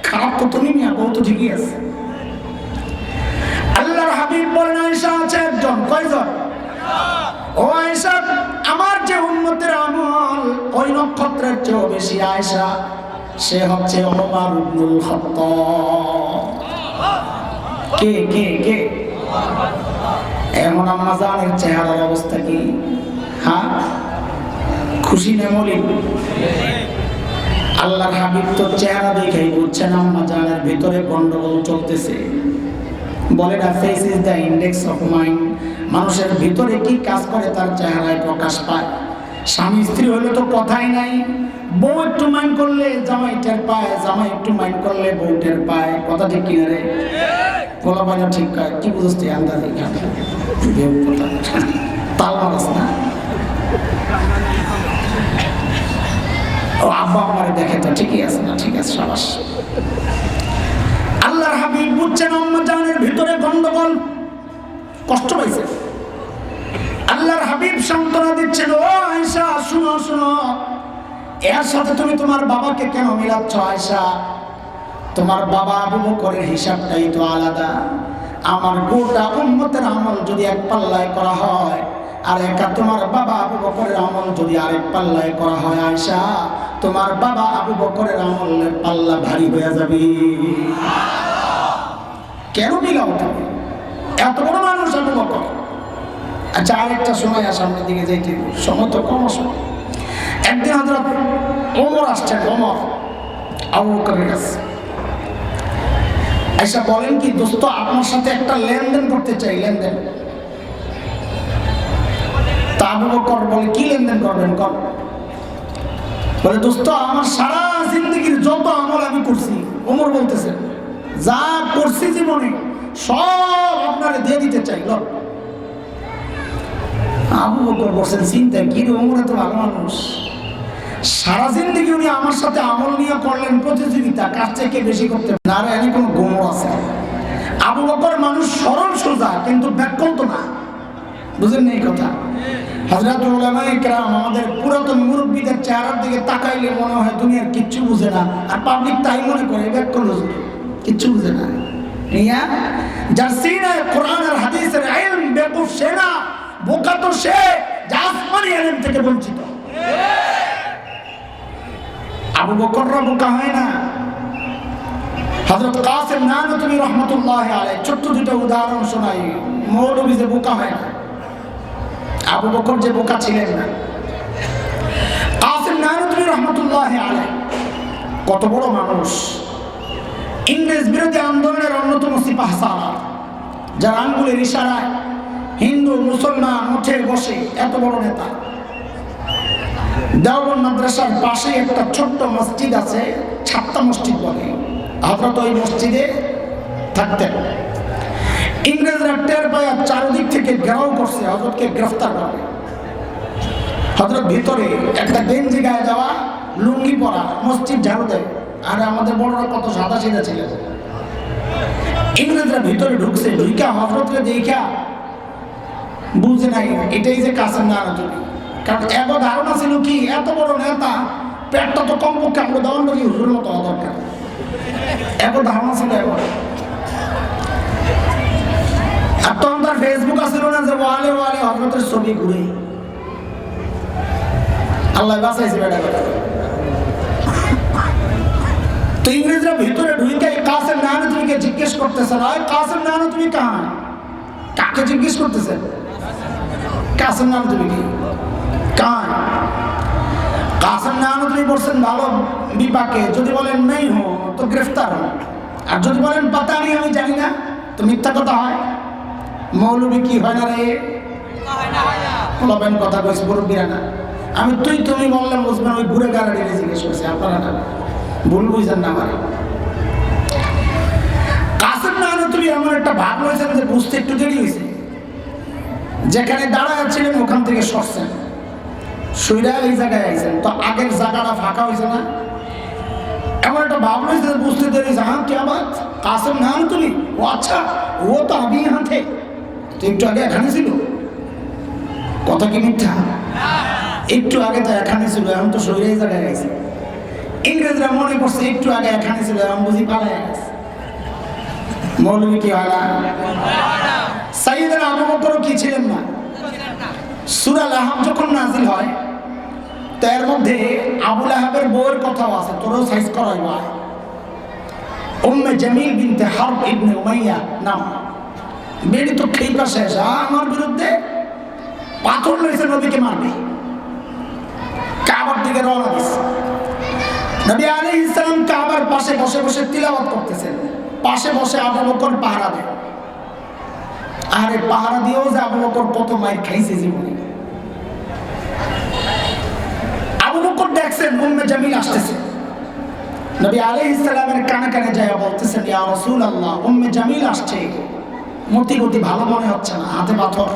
খারাপ তো তুমি না, বউ তো ঠিকই আছে। আল্লাহর হাবিব বলেন, আয়েশা আছে একজন। কয়জন? ও আয়েশা, আমার যে উম্মতের আমল ওই নক্ষত্রের চেয়েও বেশি আয়েশা, সে হচ্ছে ওমর ইবনুল খাত্তাব। কে কে কে? এমন আম্মা জানের চেহারার অবস্থা কি? হ্যাঁ, খুশি না মলিন? আল্লাহর হাবিব তো চেহারা দেখেই বুঝছেন আম্মা জানের ভিতরে গন্ডগোল চলতেছে। বলে না, face is the index of mind. মানুষের ভিতরে কি কাজ করে তার চেহারায় প্রকাশ পায়। স্বামী স্ত্রী হলে তো কথাই নাই, বউ একটু মাইন্ড করলে জামাই টের পায়, জামাই একটু মাইন্ড করলে বউ টের পায়। কথা ঠিক কিনা রে? বলা পায় না, ঠিক কয় কি বুঝতে আন্দাজে তাল মারাস না। ও আব্বা আমারে দেখে তো ঠিকই আছে না, ঠিক আছে সাবাস। আল্লাহর হাবিব বুঝছেন আম্মা জানের ভিতরে গন্ডগোল, কষ্ট পাইছে। আল্লাহর হাবিব সান্ত্বনা দিচ্ছেন, ও আয়েশা শুনো শুনো, এর সাথে তুমি তোমার বাবাকে কেন মিলাচ্ছ আয়েশা? তোমার বাবা আবু বকরের হিসাবটাই তো আলাদা। আমার গোটা উম্মতের আমল যদি এক পাল্লায় করা হয়, আর একা তোমার বাবা আবু বকরের আমল যদি আরেক পাল্লায় করা হয় আয়েশা, তোমার বাবা আবু বকরের আমলের পাল্লা ভারী হয়ে যাবে। কেন মিলাও তুমি? এত বড় মানুষ আবু বকর। আচ্ছা, আরেকটা সময় সামনের দিকে যাইতে, সময় তো কম আসে। একদিন হযরত ওমর আসছেন, ওমর আবু বকরের কাছে আয়েশা বলেন কি, দোস্ত আপনার সাথে একটা লেনদেন করতে চাই, লেনদেন। তা আবু বকর বলে, কি লেনদেন করবেন কর। বলে, দোস্ত আমার সারা জিন্দগির যত আমল আমি করছি, ওমর বলতেছে যা করছি জীবনে সব আপনারে দিয়ে দিতে চাই। আবু বকর বলছেন, চিন্তা কি রে, ওমর এত ভালো মানুষ, সারা জিন্দগি উনি আমার সাথে আমল নিয়ে করলেন প্রতিযোগিতা, কার থেকে বেশি করতে না রে, এনে কোনো গোমর আছে। আবু বকর মানুষ সরল সোজা, কিন্তু ব্যাকল্প না, বুঝেন না এই কথা? হযরত উলামায়ে কেরাম আমাদের পুরাতন মুরব্বীদের চেহারার দিকে তাকাইলে মনে হয় দুনিয়ার কিচ্ছু বুঝে না, আর পাবলিক তাই মনে করে ব্যাকল্প কিচ্ছু বুঝে না। যার সিনায় কোরআন আর হাদিসের ইলম বেকুফ সে না, বোকা তো সে যা আসমানি ইলম থেকে বঞ্চিত। আবু বকররা বোকা হয় না। হযরত কাসিম নানতুবি রাহমাতুল্লাহি আলাইহি ছোট্ট দুটো উদাহরণ শোনাই, মৌলভী যে বোকা হয় না, আবু বকর যে বোকা ছিলেন না। কাসিম নানতুবি রাহমাতুল্লাহি আলাইহি কত বড় মানুষ, ইংরেজ বিরোধী আন্দোলনের অন্যতম সিপাহসালার, যার আঙ্গুলের ইশারায় হিন্দু মুসলমান উঠে বসে, এত বড় নেতা। দেওবন্দ মাদ্রাসার পাশে একটা ছোট্ট মসজিদ আছে, ছাত্তা মসজিদ বলে, হযরত ওই মসজিদে থাকতেন। ইংরেজরা টের পায় চারদিক থেকে ঘেরাও করছে, হযরতকে গ্রেফতার করে। হযরত ভিতরে একটা গেঞ্জি গায়ে দেওয়া, লুঙ্গি পরা, মসজিদ ঝাড়ু দেয়। আর আমাদের বড়রা কত সাদা সিধা ছিলেন। ইংরেজরা ভিতরে ঢুকছে, ঢুইকা হযরতকে দেখা বুঝে নাই এটাই যে কাসেম নানতুবি। কারণ এত ধারণা ছিল কি, এত বড় নেতা, পেটটা তো কমপক্ষে আমরা দণ্ড কি হুজুরের মতো হওয়া দরকার, এত ধারণা ছিল। এবার আর তখন তার ফেসবুক আসছিল না যে ওয়ালে ওয়ালে হযরতের ছবি ঘুরে। আল্লাহ বাঁচাইছে বেটা করে। তো ইংরেজরা ভিতরে ঢুকে কাসেম নানতুবিকে জিজ্ঞেস করতেছে, আয় কাসেম নানতুবি কাহা? কাকে জিজ্ঞেস করতেছেন? কাসেম নানতুবি কি কাহা? কাসেম নানতুবি বলছেন ভালো বিপাকে, যদি বলেন নেই হো তো গ্রেফতার হন, আর যদি বলেন পাতা নেই আমি জানি না তো মিথ্যা কথা হয়। মৌলবী কি হয় না রে, বলবেন কথা কইস মুরব্বীরা না। আমি তুই তুমি বললাম বুঝবেন, ওই ঘুরে গাড়ি জিজ্ঞেস করছে, আপনারা না ভুল বুঝছেন না। আমার কাসেম নানতুবি এমন একটা ভাব হয়েছে যে বুঝতে একটু দেরি হয়েছে। যেখানে দাঁড়ায় ছিলেন ওখান থেকে সরছেন, শুইরা এই জায়গায় আইছেন, তো আগের জায়গাটা ফাঁকা হয়েছে না, এমন একটা ভাব হয়েছে যে বুঝতে দেরি হয়েছে। হ্যাঁ কে আবার কাসেম নানতুবি? ও আচ্ছা, ও তো আমি হাতে তো একটু আগে এখানে ছিল। কথা কি মিথ্যা? একটু আগে তো এখানে ছিল, এখন তো শরীরে এই জায়গায় গেছে। ইংরেজরা মনে করছে একটু আগে এখানে ছিল, এখন বুঝি পালায় গেছে। মৌলবী কি হয় না? সাইয়েদনা আবু বকরও কি ছিলেন না? সূরা লাহাব যখন নাজিল হয়, তার মধ্যে আবু লাহাবের বউয়ের কথাও আছে, তোরও সাইজ করাই ভাই। উম্মে জামিল বিনতে হারব ইবনে উমাইয়া নাম, বেড়ি তো খেইপা শেষ, আমার বিরুদ্ধে পাথর লইছে, নবীকে মারবে, কাবার দিকে রওনা দিচ্ছে। নবী আলাইহিস সালাম কাবার পাশে বসে বসে তিলাওয়াত করতেছেন, পাশে বসে আবু বকর পাহারা দেয়। আরে পাহারা দিয়েও যে আবু বকর কত মাইর খাইছে জীবনে। আবু বকর দেখছেন উম্মে জামিল আসতেছে, নবী আলাইহিস সালামের কানে কানে যায় বলতেছেন, ইয়া রাসূলুল্লাহ, উম্মে জামিল আসছে, মতি গতি ভালো মনে হচ্ছে না, হাতে পাথর।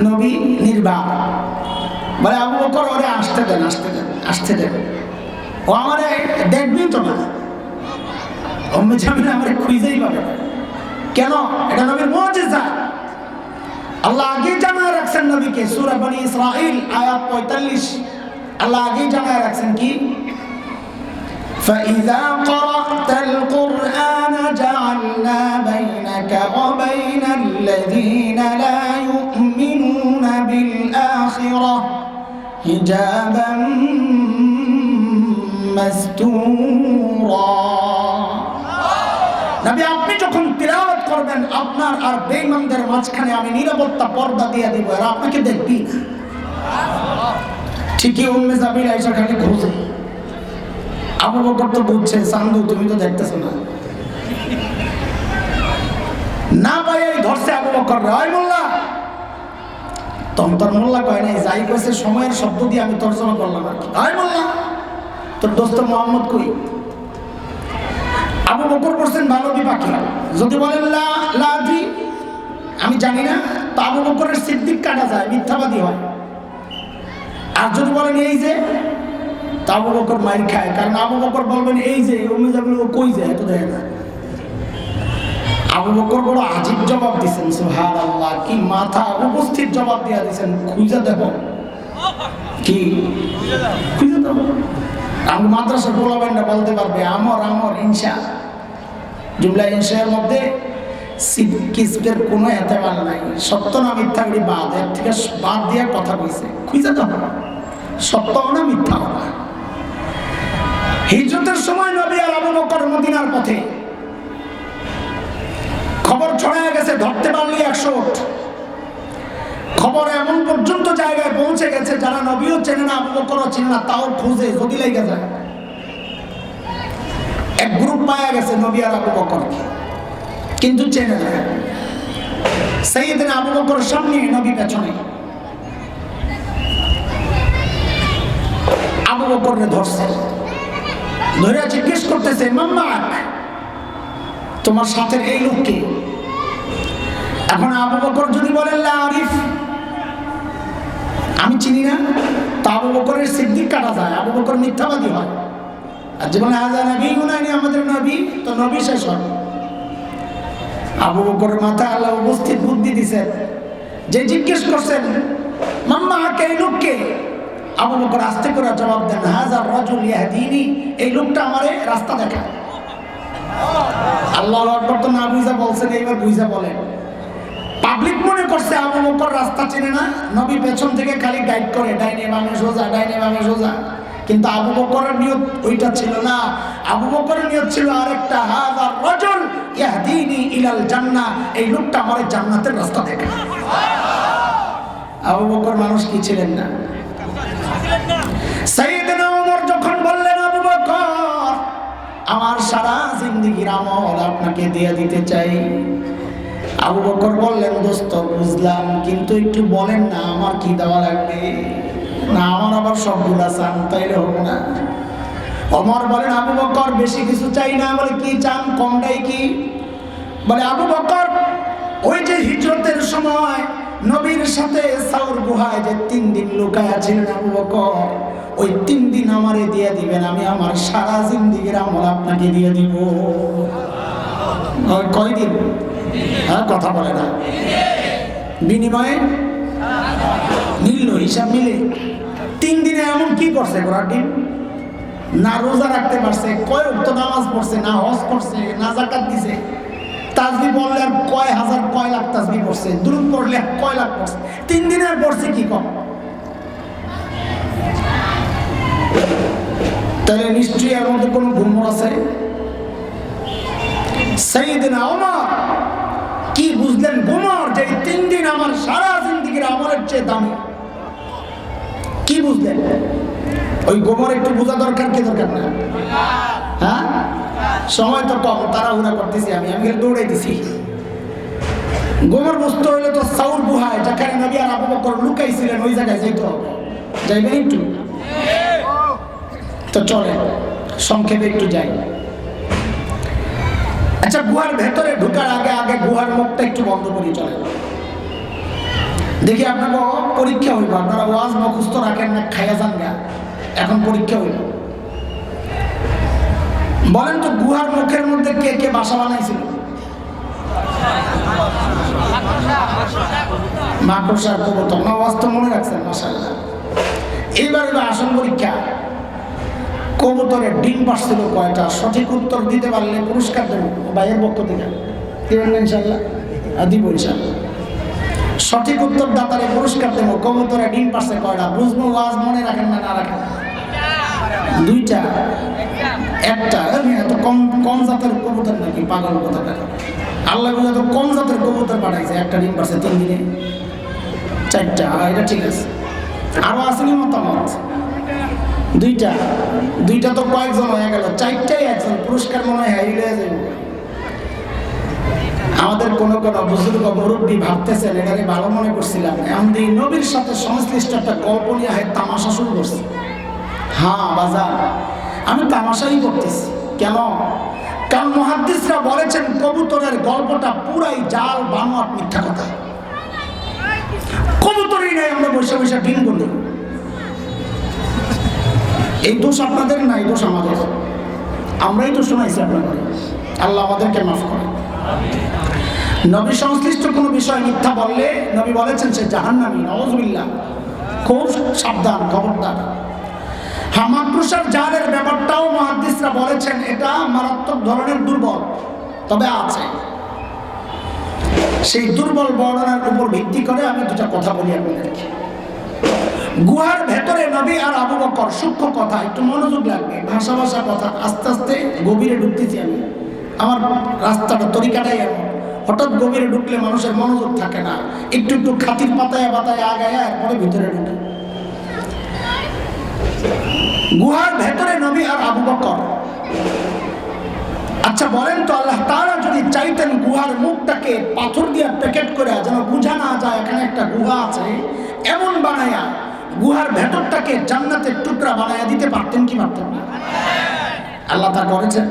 নবী নির্বাক বলে, আবু বকর ওরে আসতে দেন, আসতে দেন, আসতে দেন, ও আমারে দেখবি তো না, উম্মে জামিল আমারে খুঁজেই পাবে না। কেন? এটা নবীর মুজিজা। আল্লাহ আগে জানায় রাখছেন নবীকে, সূরা বনী ইসরাঈল আয়াত 45, আল্লাহ আগে জানায় রাখছেন কি, فإذا قرأت القرآن جعلنا بينك وبين الذين لا يؤمنون بالآخرة حجابا مستورا। নবী আপনি যখন তিলাওয়াত করবেন, আপনার আর বেঈমানদের মাঝখানে আমি নিরাপত্তা পর্দা দিয়ে দিব, আর আপনাকে দেখবি না। ঠিকই উম্মে জামিল আয়েশা খালি খুঁজে, আবু বকর তো বুঝছে, সান্দু তুমি তো দেখতেছ না, না পাইয়াই ধরছে আবু বকর, রায় মোল্লা। তন্তর মোল্লা কয় নাই, যাই কইছে সময়ের শব্দ দিয়ে আমি তর্জমা করলাম আর কি। রায় মোল্লা, তোর দোস্ত মোহাম্মদ কই? আবু বকর বলছেন ভালো বিপাকি, যদি বলেন লা আদ্রি, আমি জানি না, তো আবু বকরের সিদ্দিক কাটা যায়, মিথ্যাবাদী হয়। আর যদি বলেন এই যে, তা আবু বকর মাইর খায়, কারণ আবু বকর বলবেন এই যে, উম্মে জামিল কই যায় এত দেখে না। আবু বকর বড় আজীব জবাব দিচ্ছেন, সুবহানাল্লাহ, কি মাথা উপস্থিত জবাব দিয়া দিচ্ছেন, খুঁজে দেখো কি, খুঁজে দেখো। আমি মাদ্রাসা বলবেন না, বলতে পারবে আমর আমর ইনশা, জুমলা ইনশার মধ্যে কিসবের কোনো এতেমাল নাই, সত্য না মিথ্যা করি বাদ, এর থেকে বাদ দিয়ে কথা কইছে, খুঁজে দেখো সত্য না মিথ্যা না। হিজরতের সময় নবী আর আবু বকর মদিনার পথে, খবর ছড়ায় গেছে, ধরতে পারলে 100 উট। খবর এমন পর্যন্ত জায়গায় পৌঁছে গেছে, যারা নবীও চেনে না, আবু বকরও চেনে না, তাও খুঁজে যদি লেগে যায়। এক গ্রুপ পাওয়া গেছে নবী আর আবু বকরকে, কিন্তু চেনে না। সাইয়েদনা আবু বকর সামনে, নবী পেছনে। আবু বকরকে ধরছে, ধরে জিজ্ঞেস করতেছে, মাম্মাক, তোমার সাথে এই লোককে? এখন আবু বকর যদি বলেন লা আরিফ, আমি চিনি না, তা আবু বকরের সিদ্দিক কাটা যায়, আবু বকর মিথ্যাবাদী হয়। আর জীবনে হাজা নবী গুনানি, আমাদের নবী, তো নবী শেষ হয়। আবু বকরের মাথায় আল্লাহ উপস্থিত বুদ্ধি দিছেন, যে জিজ্ঞেস করছেন মাম্মাক, এই লোককে? আবু বকর আস্তে করে জবাব দেন, হাজা রাজুল ইয়াহদিনি, এই লোকটা আমারে রাস্তা দেখায়। আল্লাহু আকবার, তো না বুঝা বলছেন, এইবার বুঝা বলেন। পাবলিক মনে করছে আবু বকর রাস্তা চেনে না, নবী পেছন থেকে খালি গাইড করে, ডাইনে বামে সোজা, ডাইনে বামে সোজা। কিন্তু আবু বকরের নিয়ত ওইটা ছিল না, আবু বকরের নিয়ত ছিল আরেকটা, হাযা রাজুল ইয়াহদিনি ইলাল জান্নাহ, এই লোকটা আমারে জান্নাতের রাস্তা দেখায়। আবু বকর মানুষ কি ছিলেন না? সাইয়েদনা ওমর যখন বললেন, আবু বকর, আমার সারা জিন্দেগির আমল আপনাকে দিয়ে দিতে চাই। আবু বকর বললেন, দোস্ত বুঝলাম, কিন্তু একটু বলেন না আমার কি দেওয়া লাগবে? না, আমার আবার সবগুলা চান, তাইলে হবে না। ওমর বলেন, আবু বকর বেশি কিছু চাই না। বলে কি চান? কমটাই কি? বলে আবু বকর, ওই যে হিজরতের সময় নবীর সাথে সাউর গুহায় যে 3 দিন লুকায়া ছিলেন আবু বকর, ওই 3 দিন আমারে দিয়ে দিবেন, আমি আমার সারা জিন্দেগির আমল আপনাকে দিয়ে দিব। কয়দিন? হ্যাঁ, কথা বলে না। বিনিময়ে মিলল, হিসাব মিলে 3 দিনে এমন কি করছে ঘোড়ার ডিম? না রোজা রাখতে পারছে, কয় ওয়াক্ত নামাজ পড়ছে, না হজ করছে, না যাকাত দিছে, তাসবিহ পড়লে আর কয় হাজার কয় লাখ তাসবিহ পড়ছে, দুরূদ পড়লে কয় লাখ পড়ছে, 3 দিনে আর পড়ছে কি কম? তাহলে নিশ্চয়ই এর মধ্যে কোনো গুমর আছে। সাইয়েদনা ওমর কি বুঝলেন গুমর, যে 3 দিন আমার সারা জিন্দেগির আমলের চেয়ে দামি? কি বুঝলেন? ওই গোবর একটু বোঝা দরকার, কি দরকার না? হ্যাঁ, সময় তো কম, তাড়াহুড়া করতেছি আমি দৌড়াই দিছি। গোবর বুঝতে হইলে তো সাউর গুহায়, যেখানে নবী আর আবু বকর লুকাইছিলেন, ওই জায়গায় যাইতে হবে। যাইবেন একটু? তো চলে সংক্ষেপে একটু যাই। আচ্ছা, গুহার ভেতরে ঢুকার আগে আগে গুহার মুখটা একটু বন্ধ করি, চলে দেখি। আপনাকে পরীক্ষা হইব, আপনারা ওয়াজ মুখস্থ রাখেন না, খাইয়া যান গা। এখন পরীক্ষা হইল। বলেন তো, গুহার মুখের মধ্যে কে কে বাসা বানাইছিল? মাকড়সা, কবুতর। না, ওয়াজ তো মনে রাখছেন, মাশাআল্লাহ। এইবার আসল পরীক্ষা। কবুতরের ডিম পারছিল কয়টা? সঠিক উত্তর দিতে পারলে পুরস্কার দেব ভাইয়ের পক্ষ থেকে। ইনশাআল্লাহ দিব, ইনশাআল্লাহ। সঠিক উত্তর দাতারে পুরস্কার দেব। কবুতরে ডিম পারছে কয়টা? বুঝবো ওয়াজ মনে রাখেন না, না রাখেন? দুইটা, একটা। এত কম কম জাতের কবুতর নাকি? পাগল কথা। আল্লাহ তো কম জাতের কবুতর পাঠাইছে, একটা ডিম পারছে 3 দিনে 4টা। এটা ঠিক আছে। আরো আসেনি মতামত? দুইটা, দুইটা তো কয়েকজন হয়ে গেল, 4টাই একজন। পুরস্কার মনে হয় হারিয়ে যাবে। আমাদের কোন কোন বুজুর্গ মুরব্বী ভাবতেছেন এটাকে ভালো মনে করছিলাম, এমন এই নবীর সাথে সংশ্লিষ্ট একটা গল্প নিয়ে তামাশা শুরু করছে। হ্যাঁ বাজার, আমি তামাশাই করতেছি। কেন? কারণ মুহাদ্দিসরা বলেছেন কবুতরের গল্পটা পুরাই জাল, বানোয়াট, মিথ্যা কথা। কবুতরই নাই, আমরা বসে বসে ডিম বলি। এই দোষ আপনাদের না, এই দোষ আমাদের। আমরাই তো শোনাইছি আপনাদের। আল্লাহ আমাদেরকে মাফ করে। নবী সংশ্লিষ্ট কোনো বিষয় মিথ্যা বললে নবী বলেছেন সে জাহান্নামী, নাউযুবিল্লাহ। খুব সাবধান, খবরদার। মাকড়সার জালের ব্যাপারটাও মুহাদ্দিসরা বলেছেন এটা মারাত্মক ধরনের দুর্বল, তবে আছে। সেই দুর্বল বর্ণনার উপর ভিত্তি করে আমি দুটা কথা বলি আপনাদেরকে। গুহার ভেতরে নবী আর আবু বকর, সূক্ষ্ম কথা, একটু মনোযোগ লাগবে। ভাষা ভাষা কথা, আস্তে আস্তে গভীরে ঢুকতেছি আমি। আমার রাস্তাটা, তরিকাটাই এমন। হঠাৎ গভীরে ঢুকলে মানুষের মনোযোগ থাকে না, একটু একটু খাতির পাতায় পাতায় আগায়, এরপরে ভিতরে ঢুকে। গুহার ভেতরে নবী আর আবু বকর। আচ্ছা বলেন তো, আল্লাহ তাআলা যদি চাইতেন গুহার মুখটাকে পাথর দিয়ে প্যাকেট করে যেন বোঝা না যায় এখানে একটা গুহা আছে, এমন বানায়া গুহার ভেতরটাকে জান্নাতের টুকরা বানায়া দিতে পারতেন কি পারতেন না? আল্লাহ তা করেছেন।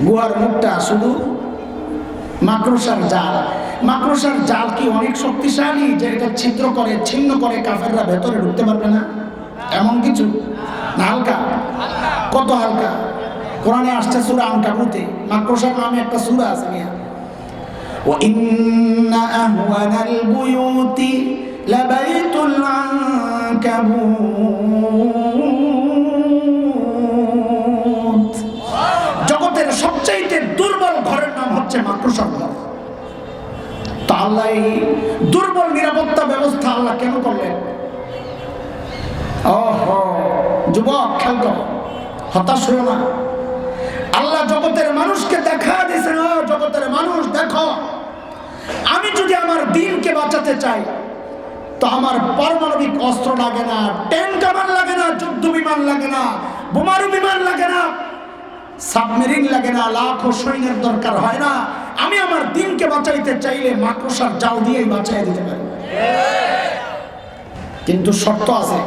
গুহার মুখটা শুধু মাকড়সার জাল। মাকড়সার জাল কি অনেক শক্তিশালী যে এটা ছিদ্র করে, ছিন্ন করে কাফেররা ভেতরে ঢুকতে পারবে না? এমন কিছু না, হালকা। কত হালকা? কোরআনে আসছে সূরা আনকাবুতে, মাকড়সার নামে একটা সূরা আছে। ওয়া ইন্না আহওয়ানাল বুয়ুতি লাবাইতুল আনকাবুত। জগতের সবচেয়ে দুর্বল ঘরের নাম হচ্ছে মাকড়সার ঘর। তো আল্লাহ এই দুর্বল নিরাপত্তা ব্যবস্থা আল্লাহ কেন করলেন? ওহো যুবক, খেয়াল করো, হতাশ হও না। আল্লাহ জগতের মানুষকে দেখা দিয়েছেন, ও জগতের মানুষ দেখো, আমি যদি আমার দিনকে বাঁচাতে চাই তো আমার পারমাণবিক অস্ত্র লাগে না, ট্যাঙ্ক কামান লাগে না, যুদ্ধ বিমান লাগে না, বোমারু বিমান লাগে না, সাবমেরিন লাগে না, লাখো সৈন্যের দরকার হয় না। আমি আমার দিনকে বাঁচাইতে চাইলে মাকড়সার জাল দিয়েই বাঁচাই দিতে পারি। কিন্তু শর্ত আছে।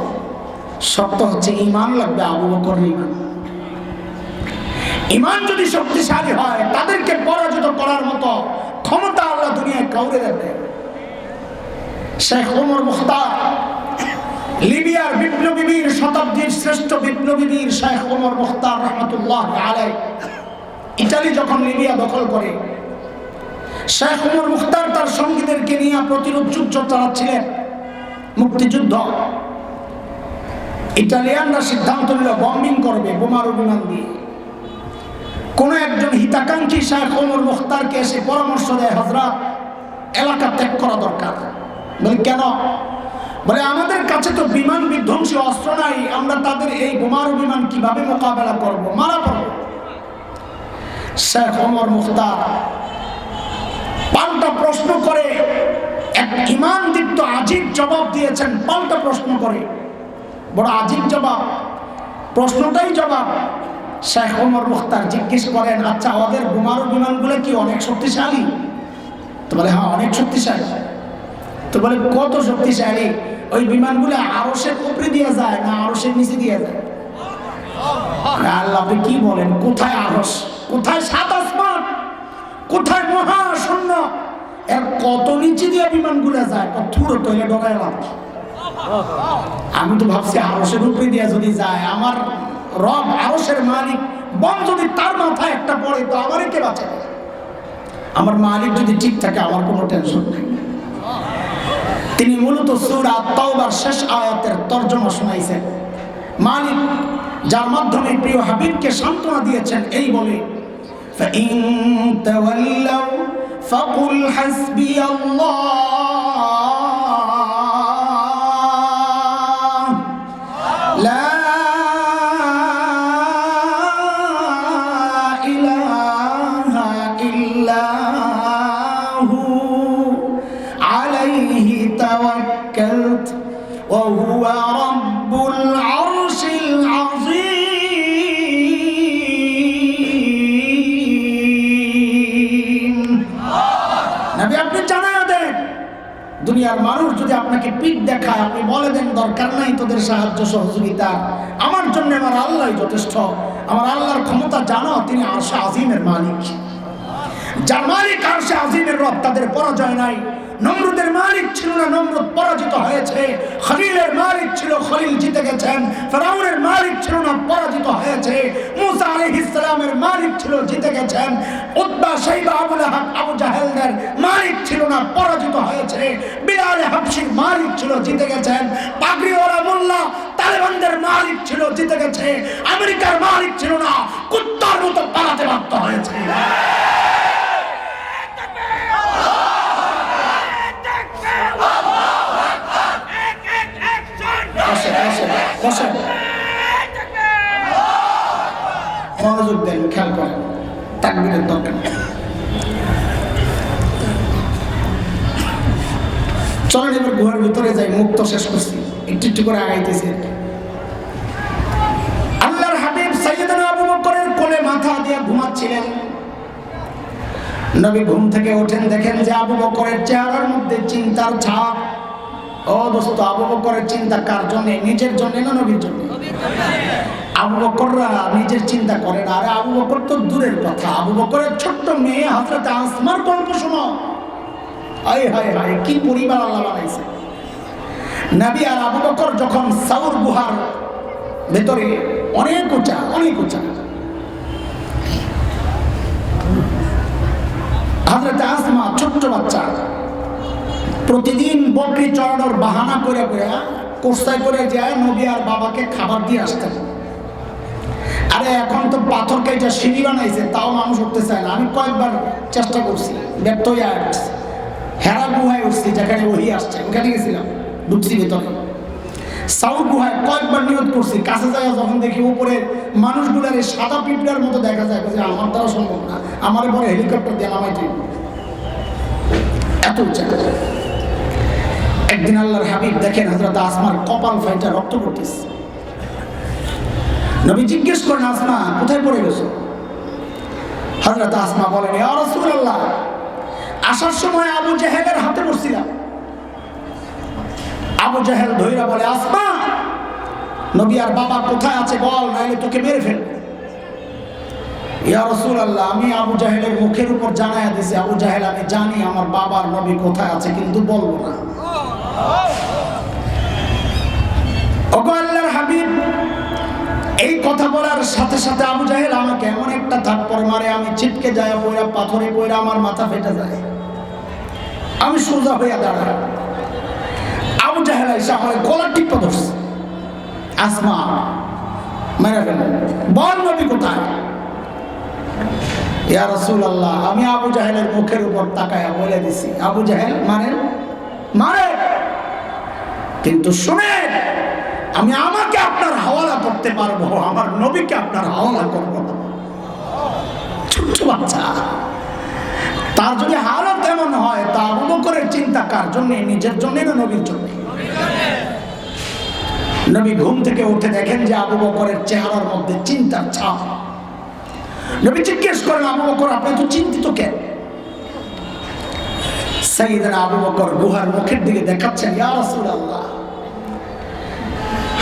শর্ত হচ্ছে ঈমান লাগবে। আবু বকরের ঈমান। ঈমান যদি শক্তিশালী হয়, তাদেরকে পরাজিত করার মতো ক্ষমতা আল্লাহ দুনিয়ায় কাউরে দেবে। শেখ ওমর মুখতার, লিবিয়ার বিপ্লবীর, শতাব্দীর শ্রেষ্ঠ বিপ্লবীর শেখ ওমর মুখতার রহমতুল্লাহ আলাইহি, ইতালি যখন লিবিয়া দখল করে, শেখ ওমর মুখতার তার সঙ্গীদেরকে নিয়ে প্রতিরোধ যুদ্ধ চালাচ্ছিলেন, মুক্তিযুদ্ধ। ইটালিয়ানরা সিদ্ধান্ত নিল বম্বিং করবে বোমারু বিমান দিয়ে। কোন একজন হিতাকাঙ্ক্ষী শেখ ওমর মুখতারকে এসে পরামর্শ দেয়, হযরত, এলাকা ত্যাগ করা দরকার। বলে কেন? বলে আমাদের কাছে তো বিমান বিধ্বংসী অস্ত্র নাই, আমরা তাদের এই বোমারু বিমান কিভাবে মোকাবেলা করব, মারা পড়ব। শেখ ওমর মুখতার পাল্টা প্রশ্ন করে এক ঈমানদীপ্ত আজীব জবাব দিয়েছেন। পাল্টা প্রশ্ন করে বড় আজীব জবাব, প্রশ্নটাই জবাব। শেখ ওমর মুখতার জিজ্ঞেস করেন, আচ্ছা ওদের বোমারু বিমানগুলো কি অনেক শক্তিশালী? তো বলে হ্যাঁ অনেক শক্তিশালী। তো বলে কত শক্তিশালী? ওই বিমানগুলো আরশের উপরে দিয়ে যায় না আরশের নিচে দিয়ে যায়? আল্লাহ আপনি কি বলেন? কোথায় আরশ, কোথায় সাত আসমান, কোথায় মহাশূন্য, এর কত নিচে দিয়ে বিমানগুলো যায়? থুড়ো তৈলে ঢোকায় লাগবে। আমি তো ভাবছি আরশের উপরে দিয়ে যদি যায়, আমার রব আরশের মালিক বম যদি তার মাথায় একটা পড়ে তো আমারই কে বাঁচাবে? আমার মালিক যদি ঠিক থাকে আমার কোনো টেনশন নেই। তিনি মূলত সূরা তাওবার শেষ আয়াতের তরজমা শোনাইছেন। মালিক যার মাধ্যমে প্রিয় হাবিবকে সান্ত্বনা দিয়েছেন এই বলে, فَإِن تَوَلَّوْا فَقُلْ حَسْبِيَ اللَّهُ لَا إِلَهَ إِلَّا هُوَ عَلَيْهِ تَوَكَّلْتُ وَهُوَ رَبُّ الْعَرْشِ الْعَظِيمِ। নবী আপনি জানায়া দেন, দুনিয়ার মানুষ যদি আপনাকে পিঠ দেখায় আপনি বলে দেন দরকার নাই তোদের সাহায্য সহযোগিতা, আমার জন্য আমার আল্লাহই যথেষ্ট। আমার আল্লাহর ক্ষমতা জানো, তিনি আরশে আজিমের মালিক। যার মালিক আরশে আজিমের রব, তাদের পরাজয় নাই। নমরুদের মালিক ছিল না, নমরুদ পরাজিত হয়েছে। খলিলের মালিক ছিল, খলিল জিতে গেছেন। ফেরাউনের মালিক ছিল না, পরাজিত হয়েছে। মুসা আলাইহিস সালামের মালিক ছিল, জিতে গেছেন। উতবা শাইবা আবু লাহাব আবু জাহেলদের মালিক ছিল না, পরাজিত হয়েছে। বিলাল হাবশির মালিক ছিল, জিতে গেছেন। পাগড়িওয়ালা মোল্লা তালেবানদের মালিক ছিল, জিতে গেছে। আমেরিকার মালিক ছিল না, কুত্তার মতো পালাতে বাধ্য হয়েছে। মনোযোগ দেন, খেয়াল করেন, তাকবীরের দরকার। চলেন এবার গুহার ভিতরে যাই, মুক্ত শেষ করছি, একটু একটু করে আগাইতেছি। আল্লাহর হাবিব সাইয়েদনা আবু বকরের কোলে মাথা দিয়ে ঘুমাচ্ছিলেন। নবী ঘুম থেকে ওঠেন, দেখেন যে আবু বকরের চেহারার মধ্যে চিন্তার ছাপ। ও দোস্ত, আবু বকরের চিন্তা কার জন্য? নিজের জন্য না নবীর জন্য? আবু বকররা নিজের চিন্তা করে না। আরে আবু বকর তো দূরের কথা, আবু বকরের ছোট্ট মেয়ে হযরত আসমার গল্প শোনো। হায় হায় হায়, কি পরিবার আল্লাহ বানাইছে। নবী আর আবু বকর যখন সাউর গুহার ভেতরে, অনেক উঁচা, অনেক উঁচা, হযরত আসমা ছোট্ট বাচ্চা, প্রতিদিন বকরি চড়ানোর বাহানা করে করে কোর্সায় করে যায় নবী আর বাবাকে খাবার দিয়ে আসতেন। আরে এখন তো পাথর কেটে সিঁড়ি বানাইছে, তাও মানুষ উঠতে চায় না। আমি কয়েকবার চেষ্টা করছি, ব্যর্থ হয়ে আসছি। হেরা গুহায় উঠছি, যেখানে ওহি আসছে, ওখানে গেছিলাম, ঢুকছি ভেতরে। সাউর গুহায় কয়েকবার নিয়ত করছি, কাছে যায় যখন দেখি উপরে মানুষগুলার সাদা পিঁপড়ার মতো দেখা যায়, যে আমার দ্বারা সম্ভব না, আমার পরে হেলিকপ্টার দিয়ে নামাইতে, এত উচ্চা। একদিন আল্লাহর হাবিব দেখেন হযরত আসমার কপাল ফাইটা রক্ত পড়তেছে। নবী জিজ্ঞেস করেন, আসমা কোথায় পড়ে গেছো? হযরত আসমা বলেন, ইয়া রাসূলুল্লাহ, আসার সময় আবু জাহেলের হাতে পড়ছিলাম। আবু জাহেল ধইরা বলে, আসমা নবী আর বাবা কোথায় আছে বল, নাইলে তোকে মেরে ফেলবে। ইয়া রাসূলুল্লাহ, আমি আবু জাহেলের মুখের উপর জানায়া দিছি, আবু জাহেল আমি জানি আমার বাবার নবী কোথায় আছে, কিন্তু বলবো না। ওগো আল্লাহর হাবিব, এই কথা বলার সাথে সাথে আবু জাহেল আমাকে এমন একটা থাপ্পড় মারে, আমি ছিটকে যায় পয়রা, পাথরে পয়রা আমার মাথা ফেটে যায়। আমি সোজা হইয়া দাঁড়াই। আবু জাহেল এসে আমার গলা টিপে ধরছে। আসমা মেরে ফেল, বল নবী কোথায়? ইয়া রাসূলুল্লাহ, আমি আবু জাহেলের মুখের উপর তাকায়া বলে দিছি, আবু জাহেল মারেন মারে, কিন্তু শুনেন আমি আমাকে আপনার হাওয়ালা করতে পারবো, আমার নবীকে আপনার হাওয়ালা করব না। ছোট্ট বাচ্চা, তার যদি হালত এমন হয় তা আবু বকরের চিন্তা কার জন্য? নিজের জন্য না নবীর জন্য? নবী ঘুম থেকে উঠে দেখেন যে আবু বকরের চেহারার মধ্যে চিন্তার ছাপ। নবী জিজ্ঞেস করেন, আবু বকর আপনি তো চিন্তিত কেন? সাইয়েদনা আবু বকর গুহার মুখের দিকে দেখাচ্ছেন, ইয়া রাসূলুল্লাহ,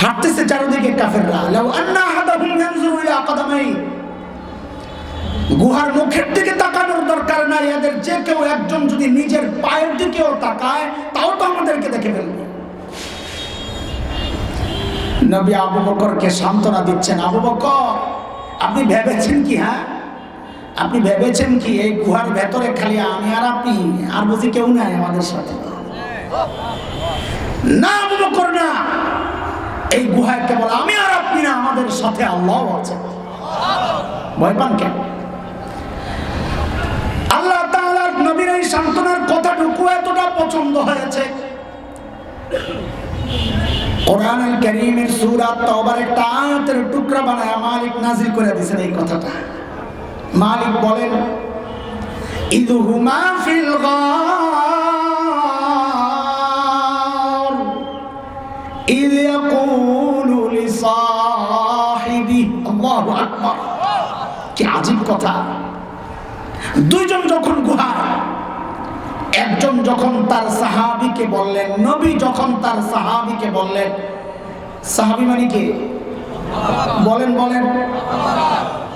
হাঁটতেছে চারদিকে কাফেররা, লাউ আন্না আহাদাহুম ইয়ানজুরু ইলা কদামাই, গুহার মুখের দিকে তাকানোর দরকার নাই, এদের যে কেউ একজন যদি নিজের পায়ের দিকেও তাকায় তাও তো আমাদেরকে দেখে ফেলবে। নবী আবু বকরকে সান্ত্বনা দিচ্ছেন, আবু বকর আপনি ভেবেছেন কি, হ্যাঁ আপনি ভেবেছেন কি এই গুহার ভেতরে খালি আমি আর আপনি, আর বুঝি কেউ নাই আমাদের সাথে? না আবু বকর না, এই গুহায় কেবল আমি আর আপনি না, আমাদের সাথে আল্লাহ আছে। ভয় পান কেন? আল্লাহ তাআলার নবীর এই সান্ত্বনার কথাটুকু এতটা পছন্দ হয়েছে, কোরআনুল কারীমের সূরা তাওবার একটা আয়াতের টুকরা বানায় মালিক নাযিল করে দিয়েছেন এই কথাটা। মালিক বলেন, ইযহুমা ফিল গার ইয ইয়াকুলু লিসাহিবি, আল্লাহু আকবার, কি আজীব কথা। দুইজন যখন গুহায়, একজন যখন তার সাহাবীকে বললেন, নবী যখন তার সাহাবীকে বললেন, সাহাবী মানে কি বলেন বলেন,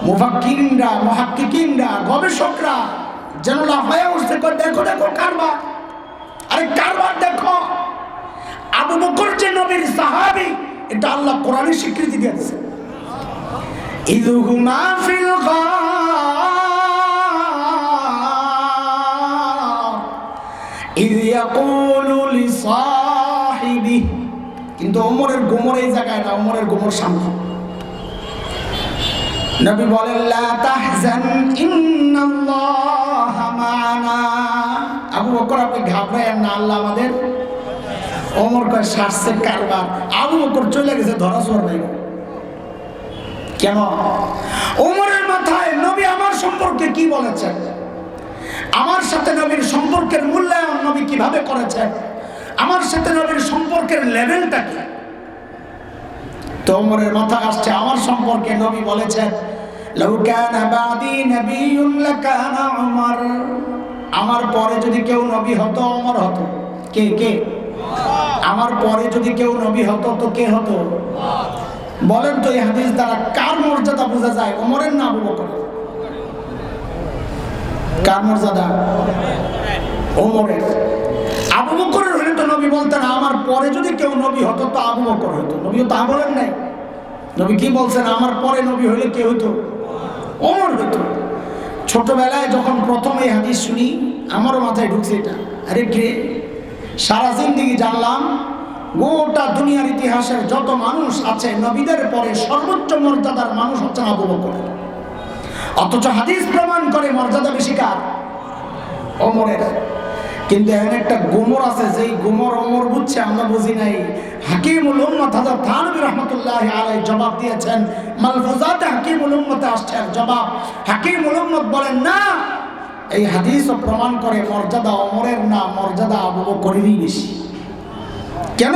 মুফাক্কিরিনরা, মুহাক্কিকিনরা, গবেষকরা যেন লাফায়া উঠছে, দেখো দেখো কারবার, আরে কারবার দেখো। আবু বকর যে নবীর সাহাবী, এটা আল্লাহ কোরআনে স্বীকৃতি দিয়েছে। ইযহুমা ফিল গার ইয ইয়াকুলু লিসাহিবি, কিন্তু ওমরের গোমর এই জায়গায় না, ওমরের গোমর সামনে। নবী বলেন, লা তাহজান ইন্নাল্লাহা মা'ানা, আবু বকর আপনি ঘাবড়ায়েন না, আল্লাহ আমাদের। ওমর কয় শাসছে কারবার, আবু বকর চলে গেছে ধরা ছোঁয়ার বাইরে। কেন? ওমরের মাথায় নবী আমার সম্পর্কে কি বলেছেন, আমার সাথে নবীর সম্পর্কের মূল্যায়ন নবী কিভাবে করেছেন, আমার সাথে নবীর সম্পর্কের লেভেলটা কি। তো ওমরের মাথায় আসছে আমার সম্পর্কে নবী বলেছেন, লাউ কানা বাদি নাবিয়্যুন লাকানা উমর, আমার পরে যদি কেউ নবী হতো ওমর হতো। কে কে? আমার পরে যদি কেউ নবী হতো তো কে হতো? বলেন তো এই হাদিস দ্বারা কার মর্যাদা বোঝা যায়, ওমরের না আবু বকরের? কার মর্যাদা? ওমরের। আবু বকরের হলে তো নবী বলতেন আমার পরে যদি কেউ নবী হতো তো আবু বকর হতো। নবীও তা বলেন নাই। নবী কি বলছেন, আমার পরে নবী হলে কে হতো? ওমর হতো। ছোটবেলায় যখন প্রথম এই হাদিস শুনি আমারও মাথায় ঢুকছে এটা, আরে কে, সারা জিন্দেগি জানলাম গোটা দুনিয়ার ইতিহাসের যত মানুষ আছে নবীদের পরে সর্বোচ্চ মর্যাদার মানুষ হচ্ছেন আবু বকর, অথচ হাদিস প্রমাণ করে মর্যাদা বেশি কার? ওমরের। কিন্তু এমন একটা গুমর আছে, যেই গুমর ওমর বুঝছে আমরা বুঝি নাই। হাকিমুল উম্মত হযরত থানবী রাহমাতুল্লাহি আলাইহি জবাব দিয়েছেন, মালফুজাতে হাকিমুল উম্মতে আসছে জবাব। হাকিমুল উম্মত বলেন না, এই হাদিসও প্রমাণ করে মর্যাদা ওমরের না, মর্যাদা আবু বকরেরই বেশি। কেন?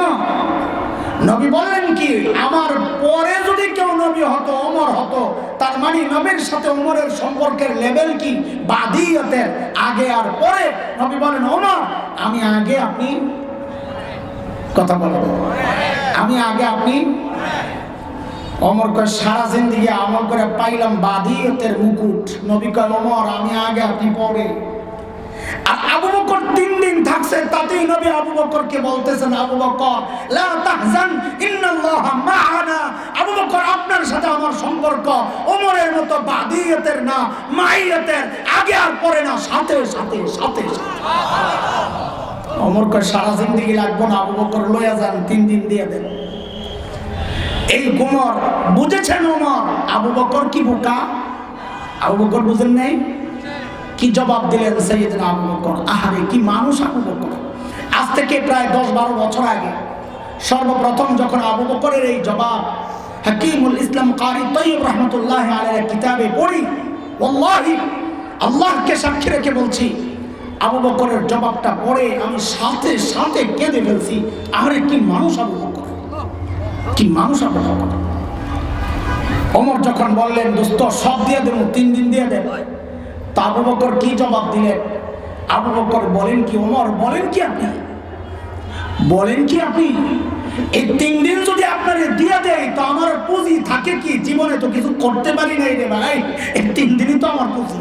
নবী বললেন কি, আমার পরে যদি কেউ নবী হতো ওমর হতো, তার মানে নবীর সাথে ওমরের সম্পর্কের লেভেল কি বাদিয়তের, আগে আর পরে। নবী বলেন ওমর আমি আগে, আপনি কথা বলেন আমি আগে আপনি। ওমর কয় সারা জিন্দেগি আমল করে পাইলাম বাদিয়তের মুকুট। নবী কয় ওমর আমি আগে আপনি পরে। আর আবু বকর 3 দিন থাকছে, তাতেই নবী আবু বকরকে বলতেছেন, আবু বকর লা তাহজান ইন্নাল্লাহা মা'ানা, আবু বকর আপনার সাথে আমার সম্পর্ক ওমরের মতো বাদিয়তের না, মাইয়াতের, আগে আর পরে না, সাথে সাথে সাথে। ওমর কয় সারা জিন্দেগি লাগবো না, আবু বকর লইয়া যান, 3 দিন দিয়ে দেন। এই গুমর বুঝেছেন ওমর। আবু বকর কি বোকা? আবু বকর বুঝেন নাই? কি জবাব দিলেন সাইয়েদনা আবু বকর, আহারে কি মানুষ আবু বকর। আজ থেকে প্রায় 10-12 বছর আগে সর্বপ্রথম যখন আবু বকরের এই জবাব হাকিমুল ইসলাম কারি তৈয়ব রহমতুল্লাহ আলাইহির কিতাবে পড়ি, ওয়াল্লাহি আল্লাহকে সাক্ষী রেখে বলছি, আবু বকরের জবাবটা পড়ে আমি সাথে সাথে কেঁদে ফেলছি। আহারে কি মানুষ আবু বকর। কি মানুষ আবু বকর। ওমর যখন বললেন দোস্ত সব দিয়ে দেবো, 3 দিন দিয়ে দেব, তা আবু বকর কি জবাব দিলেন? আবু বকর বলেন কি, ওমর বলেন কি আপনি, বলেন কি আপনি, এই 3 দিন যদি আপনারে দিয়ে দেয় তো আমার পুঁজি থাকে কি? জীবনে তো কিছু করতে পারি নাই রে ভাই, এই 3 দিনই তো আমার পুঁজি।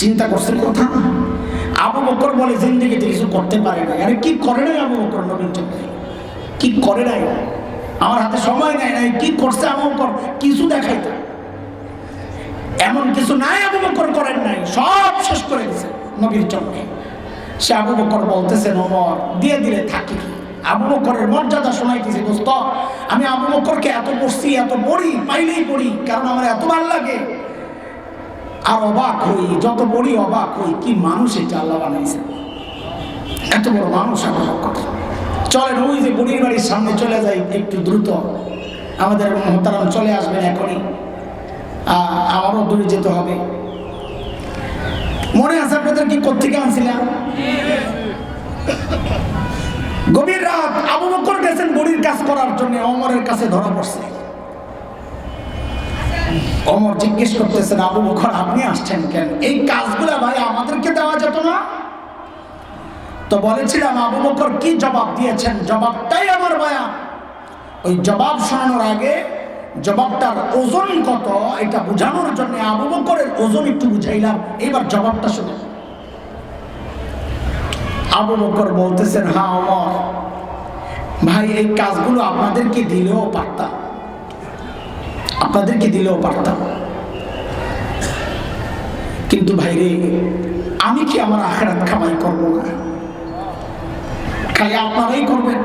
চিন্তা করছেন কথা? আবু বকর বলে জিন্দেগিতে কিছু করতে পারে না। আরে কি করে নাই আবু বকর নবীর জন্য? কি করে নাই? আমার হাতে সময় নেয় নাই, কি করছে আবু বকর? কিছু দেখাইতে এমন কিছু নাই আবু বকর করেন নাই, সব শেষ করে দিয়েছে নবীর জন্য। সে আবু বকর বলতেছেন ওমর দিয়ে দিলে থাকি। আবু বকরের মর্যাদা শোনাইতেছি দোস্ত, আমি আবু বকরকে এত পড়ছি, এত পড়ি, পাইলেই পড়ি, কারণ আমার এত ভালো লাগে। আর অবাক হই, যত বড়ি অবাক হই, কি মানুষ এটা আল্লাহ বানাইছে, এত বড় মানুষ আবু বকর। চলেন ওই যে বুড়ির বাড়ির সামনে চলে যাই একটু দ্রুত, আমাদের মোহতারাম চলে আসবেন এখনই, আমারও দূরে যেতে হবে। মনে আছে আপনাদের কি কোত্থেকে আনছিলাম? গভীর রাত আবু বকর গেছেন বুড়ির কাজ করার জন্য, ওমরের কাছে ধরা পড়ছে। ওমর জিজ্ঞেস করতেছেন আবু বকর আপনি আসছেন কেন? এই কাজগুলা ভাই আমাদেরকে দেওয়া যেত না? তো বলেছিলাম আবু বকর কি জবাব দিয়েছেন, জবাবটাই আমার বয়ান। ওই জবাব শোনানোর আগে জবাবটার ওজন কত এটা বোঝানোর জন্য আবু বকরের ওজন একটু বুঝাইলাম, এবার জবাবটা শুনে। আবু বকর বলতেছেন হ্যাঁ ওমর ভাই, এই কাজগুলো আপনাদেরকে দিলেও পারতাম, আপনাদেরকে দিলেও পারতাম, কিন্তু ভাই রে আমি কি আমার আখিরাত কামাই করবো না? খালি আপনারাই করবেন,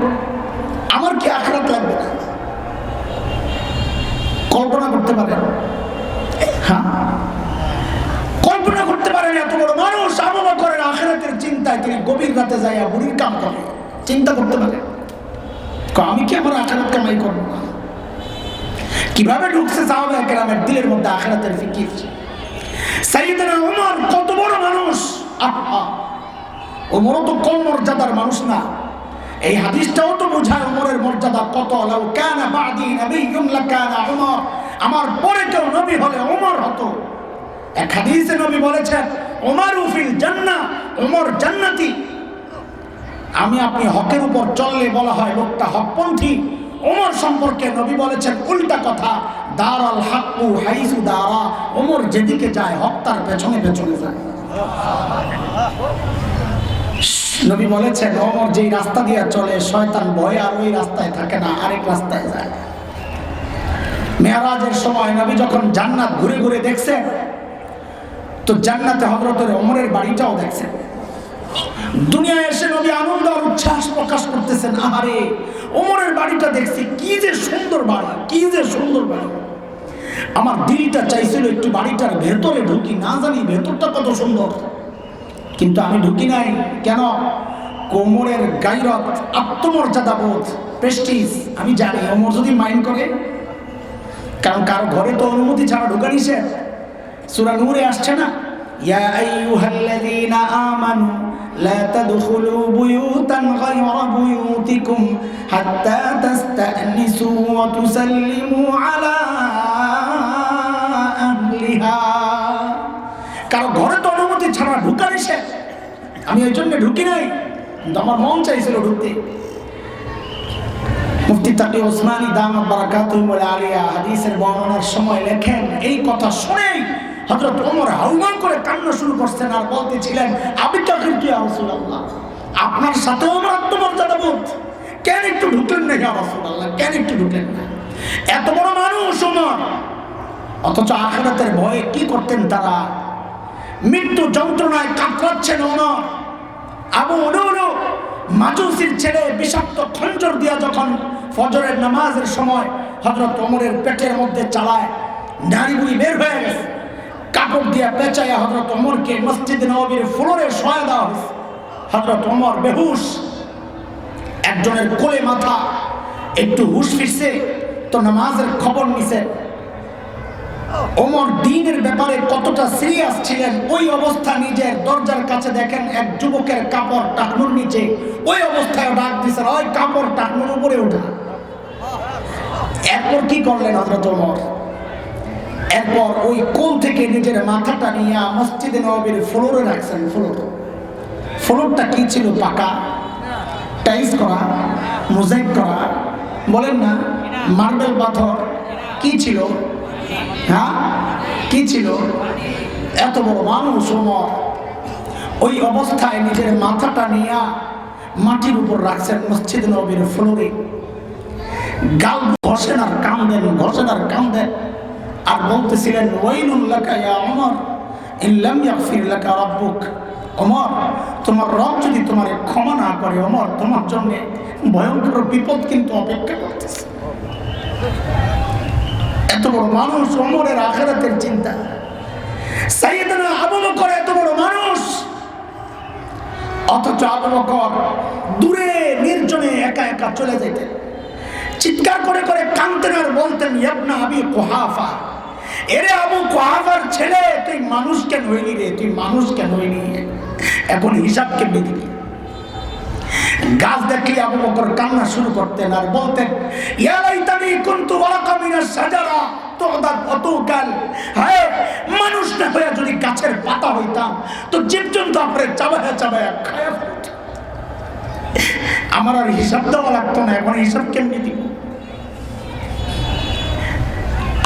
আমার কি আখিরাত লাগবে না? কল্পনা করতে পারেন? হ্যাঁ, কল্পনা করতে পারেন এত বড় মানুষ আবু বকরের আখিরাতের চিন্তায় তিনি গভীর রাতে যাইয়া বুড়ির কাম করে? চিন্তা করতে পারেন আমি কি আমার আখিরাত কামাই করবো না? কিভাবে ঢুকছে সাহাবায়ে কেরামের দিলের মধ্যে আখিরাতের ফিকির? সাইয়েদনা ওমর কত বড় মানুষ! আহা, ওমর তো কম মর্যাদার মানুষ না। এই হাদিসটাও তো বোঝায় ওমরের মর্যাদা কত। লাউ কানা বাদি নবিয়্যুন লাকানা ওমর, আমার পরে কেউ নবী হলে ওমর হতো। এক হাদিসে নবী বলেছেন ওমরু ফিল জান্নাহ, ওমর জান্নাতি। আমি আপনি হকের উপর চললে বলা হয় লোকটা হকপন্থী। ওমর সম্পর্কে নবী বলেছেন উল্টা কথা, দারাল হাক্কু হাইসু দারা, ওমর যেদিকে যায় হক তার পেছনে পেছনে যায়। নবী বলেছেন ওমর যেই রাস্তা দিয়ে চলে শয়তান ভয়ে আর ওই রাস্তায় থাকে না, আরেক রাস্তায় যায়। মেরাজের সময় নবী যখন জান্নাত ঘুরে ঘুরে দেখছেন তো জান্নাতে হযরতের ওমরের বাড়িটাও দেখছেন। দুনিয়ায় এসে নবী আনন্দ আর উচ্ছ্বাস প্রকাশ করতেছেন, আহারে ওমরের বাড়িটা দেখছি, কি যে সুন্দর বাড়ি, কি যে সুন্দর বাড়ি। আমার দিলটা চাইছিল একটু বাড়িটার ভেতরে ঢুকি, না জানি ভেতরটা কত সুন্দর, কিন্তু আমি ঢুকি নাই। কেন? ওমরের গায়রত, আত্মমর্যাদা বোধ, প্রেস্টিজ। আমি জানি ওমর যদি মাইন্ড করে, কারণ কারো ঘরে তো অনুমতি ছাড়া ঢোকা নিষেধ। সূরা নূরে আসছে না, ইয়া আইয়ুহাল্লাযীনা আমানু লা তাদখুলু বুয়ুতান গায়রা বুয়ুতিকুম হাত্তা তাস্তানিসু ওয়া তুসাল্লিমু আলা আহলিহা। কারো ঘরে তো অনুমতি ছাড়া ঢোকা নিষেধ। আমি এই জন্য ঢুকি নাই, কিন্তু আমার মন চাইছিল ঢুকতে। মুফতি তাকি ওসমানী দামাত বারাকাতুহু আলিয়া হাদিসের বর্ণনার সময় লেখেন, এই কথা শুনেই হযরত ওমর হাউমাউ করে কান্না শুরু করছেন আর বলতেছিলেন, আবি তাকির কি ইয়া রাসূলুল্লাহ, আপনার সাথে আমার আত্মমর্যাদা বোধ, কেন একটু ঢুকলেন না ইয়া রাসূলুল্লাহ, কেন একটু ঢুকলেন না? এত বড় মানুষ ওমর, অথচ আখিরাতের ভয়ে কি করতেন তারা? মৃত্যু যন্ত্রণায় কাতরাচ্ছেন ওমর। আবু উলুলু মাজুসির ছেলে বিষাক্ত খঞ্জর দিয়া যখন ফজরের নামাজের সময় হযরত ওমরের পেটের মধ্যে চালায়, নারী বুড়ি বের হয়ে গেছে, কাপড় দিয়া পেঁচাইয়া হযরত ওমরকে মসজিদ নববীর ফ্লোরে শোয়া দেওয়া হয়েছে। হযরত ওমর বেহুশ, একজনের কোলে মাথা, একটু হুশ ফিরছে তো নামাজের খবর নিছে। ওমর দ্বীনের ব্যাপারে কতটা সিরিয়াস ছিলেন, ওই অবস্থা নিজের দরজার কাছে দেখেন এক যুবকের কাপড় টাকনুর নিচে, ওই অবস্থায় ডাক দিয়েছেন, ওই কাপড় টাকনুর উপরে ওঠা। এরপর কি করলেন হযরত ওমর? এরপর ওই কোল থেকে নিজের মাথাটা নিয়ে মসজিদে নববীর ফ্লোরে রাখছেন। ফ্লোরটা কি ছিল? পাকা, টাইলস করা, মোজাইক করা, বলেন না, মার্বেল পাথর। কি ছিল? হ্যাঁ, কি ছিল? এত বড় মানুষ ওমর ওই অবস্থায় নিজের মাথাটা নিয়ে মাটির উপর রাখছেন মসজিদ নববীর ফ্লোরে। গাল ঘষেন আর কান্দেন, ঘষেন আর কান্দেন, আর বলতেছিলেন, ওয়াইলুল লাকা ইয়া ওমর ইন লাম ইয়াগফির লাকা রাব্বুক। ওমর, তোমার রব যদি তোমার ক্ষমা না করে, ওমর তোমার জন্য ভয়ঙ্কর বিপদ কিন্তু অপেক্ষা করতেছে। এত বড় মানুষ, ওমরের আখিরাতের চিন্তা। সাইয়েদনা আবু বকর এত বড় মানুষ, অথচ আবু বকর দূরে নির্জনে একা একা চলে যেতেন, চিৎকার করে করে কাঁদতেন আর বলতেন, ইবনা আবি কুহাফা, এরে আবু কুহাফার ছেলে, তুই মানুষ কেন হইলি রে? তুই মানুষ কেন হইলি? এখন হিসাব কেমনি দিবি? গাছ দেখলে আবু বকর কান্না শুরু করতেন আর বলতেন, ইয়া লাইতানি কুনতু ওয়ারাকা মিনাশ শাজারা তুদাত ওয়াতুকাল। হায়, মানুষ না হয়ে যদি গাছের পাতা হইতাম তো জীবজন্তু আপরে চাবায়া চাবায়া খায়া ফেলত। আমার আর হিসাব দেওয়া লাগতো না, এখন হিসাব কেমনি দিব?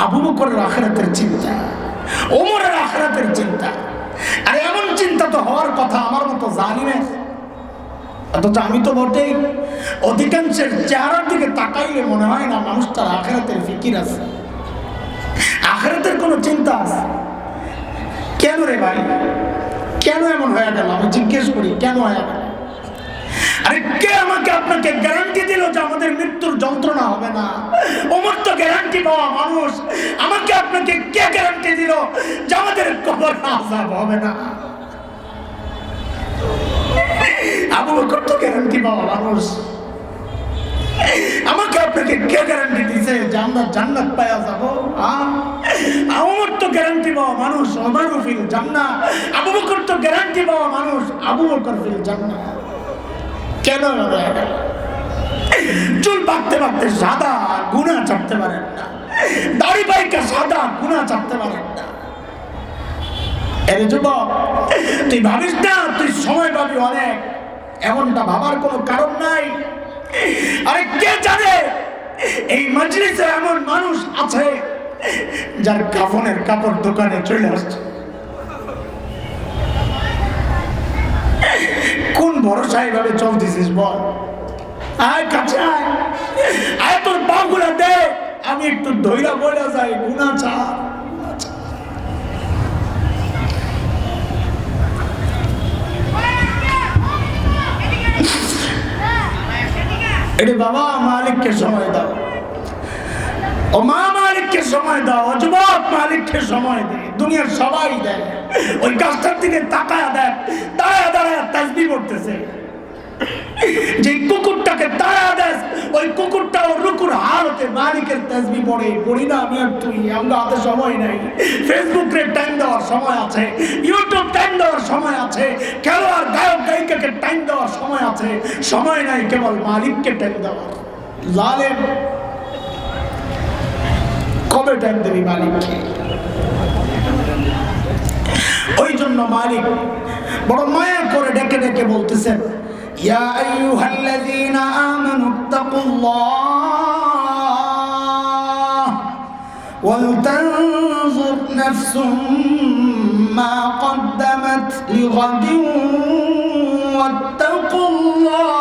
আবু বকরের আখিরাতের চিন্তা, ওমরের আখিরাতের চিন্তা। আর এমন চিন্তা তো হওয়ার কথা আমার মতো জালিমের। অথচ আমি তো বটেই, অধিকাংশের চেহারার দিকে তাকাইলে মনে হয় না মানুষটার আখিরাতের ফিকির আছে, আখিরাতের কোনো চিন্তা আছে। কেন রে ভাই, কেন এমন হয়ে গেল? আমি জিজ্ঞেস করি, কেন হয়ে গেল? আরে কে আমাকে আপনাকে গ্যারান্টি দিল যে আমাদের মৃত্যুর যন্ত্রণা হবে না? ওমর তো গ্যারান্টি পাওয়া মানুষ। আমাকে আপনাকে কে গ্যারান্টি দিল যে আমাদের কবর আযাব হবে না? আবু বকর তো গ্যারান্টি পাওয়া মানুষ। আমাকে আপনাকে কে গ্যারান্টি দিছে যে আমরা জান্নাত পাওয়া যাবো? ওমর তো গ্যারান্টি পাওয়া মানুষ, ওমরু ফিল জান্নাহ। আবু বকর তো গ্যারান্টি পাওয়া মানুষ, আবু বকর ফিল জান্নাহ। কেন? চুল পাকতে পাকতে সাদা, গুনাহ ছাড়তে পারেন না। দাড়ি পাইকা সাদা, গুনাহ ছাড়তে পারেন না। এরে যুবক, তুই ভাবিস না তুই সময় পাবি অনেক, এমনটা ভাবার কোনো কারণ নাই। আরে কে জানে এই মজলিসে এমন মানুষ আছে যার কাফনের কাপড় দোকানে চলে আসছে। কোন ভরসা এইভাবে চলতেছিস বল? আয় কাছে আয়, আয় তোর পাগুলা দে, আমি একটু ধৈরা বলে যাই, গুনাহ ছাড়। এরে বাবা, মালিককে সময় দাও। ও মা, মালিককে সময় দাও। ও যুবক, মালিককে সময় দে। দুনিয়ার সবাই দেয়, ওই গাছটার দিকে তাকায়া দেখ, দাঁড়ায় দাঁড়ায় তাসবিহ পড়তেছে। যে কুকুরটাকে দাঁড়ায় দেয়, ওই কুকুরটা ওর রুকুর হালতে মালিকের তাসবিহ পড়ে। পড়ি না আমি আর তুই? আমরা হাতে সময় নাই। ফেসবুকে টাইম দেওয়ার সময় আছে, ইউটিউব টাইম দেওয়ার সময় আছে, খেলোয়াড় গায়ক গায়িকাকে টাইম দেওয়ার সময় আছে। সময় নাই কেবল মালিককে টাইম দেওয়ার। জালেম, কবে টাইম দেবি মালিককে? ওই জন্য মালিক বড় মায়া করে ডেকে ডেকে বলতেছেন, ইয়া আইয়ুহাল্লাযীনা আমানুত্তাকুল্লাহ ওয়াল তানজুর নাফসুম মা কদ্দামাত লিগাদিন ওয়াত্তাকুল্লাহ।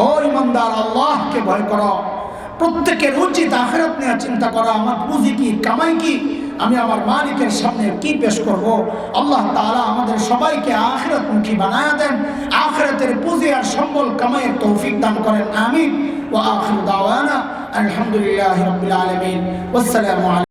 ও ঈমানদার, আল্লাহকে ভয় করো। প্রত্যেকের উচিত আখিরাত নিয়ে চিন্তা করা। আমার পুঁজি কি, কামাই কি, আমি আমার মালিকের সামনে কি পেশ করব? আল্লাহ তাআলা আমাদের সবাইকে আখিরাতমুখী বানায়া দেন, আখিরাতের পুঁজি আর সম্বল কামাইয়ের তৌফিক দান করেন। আমিন। ওয়া আখিরু দাওয়ানা আলহামদুলিল্লাহি রাব্বিল আলামিন। ওয়াসসালামু আলাইকুম।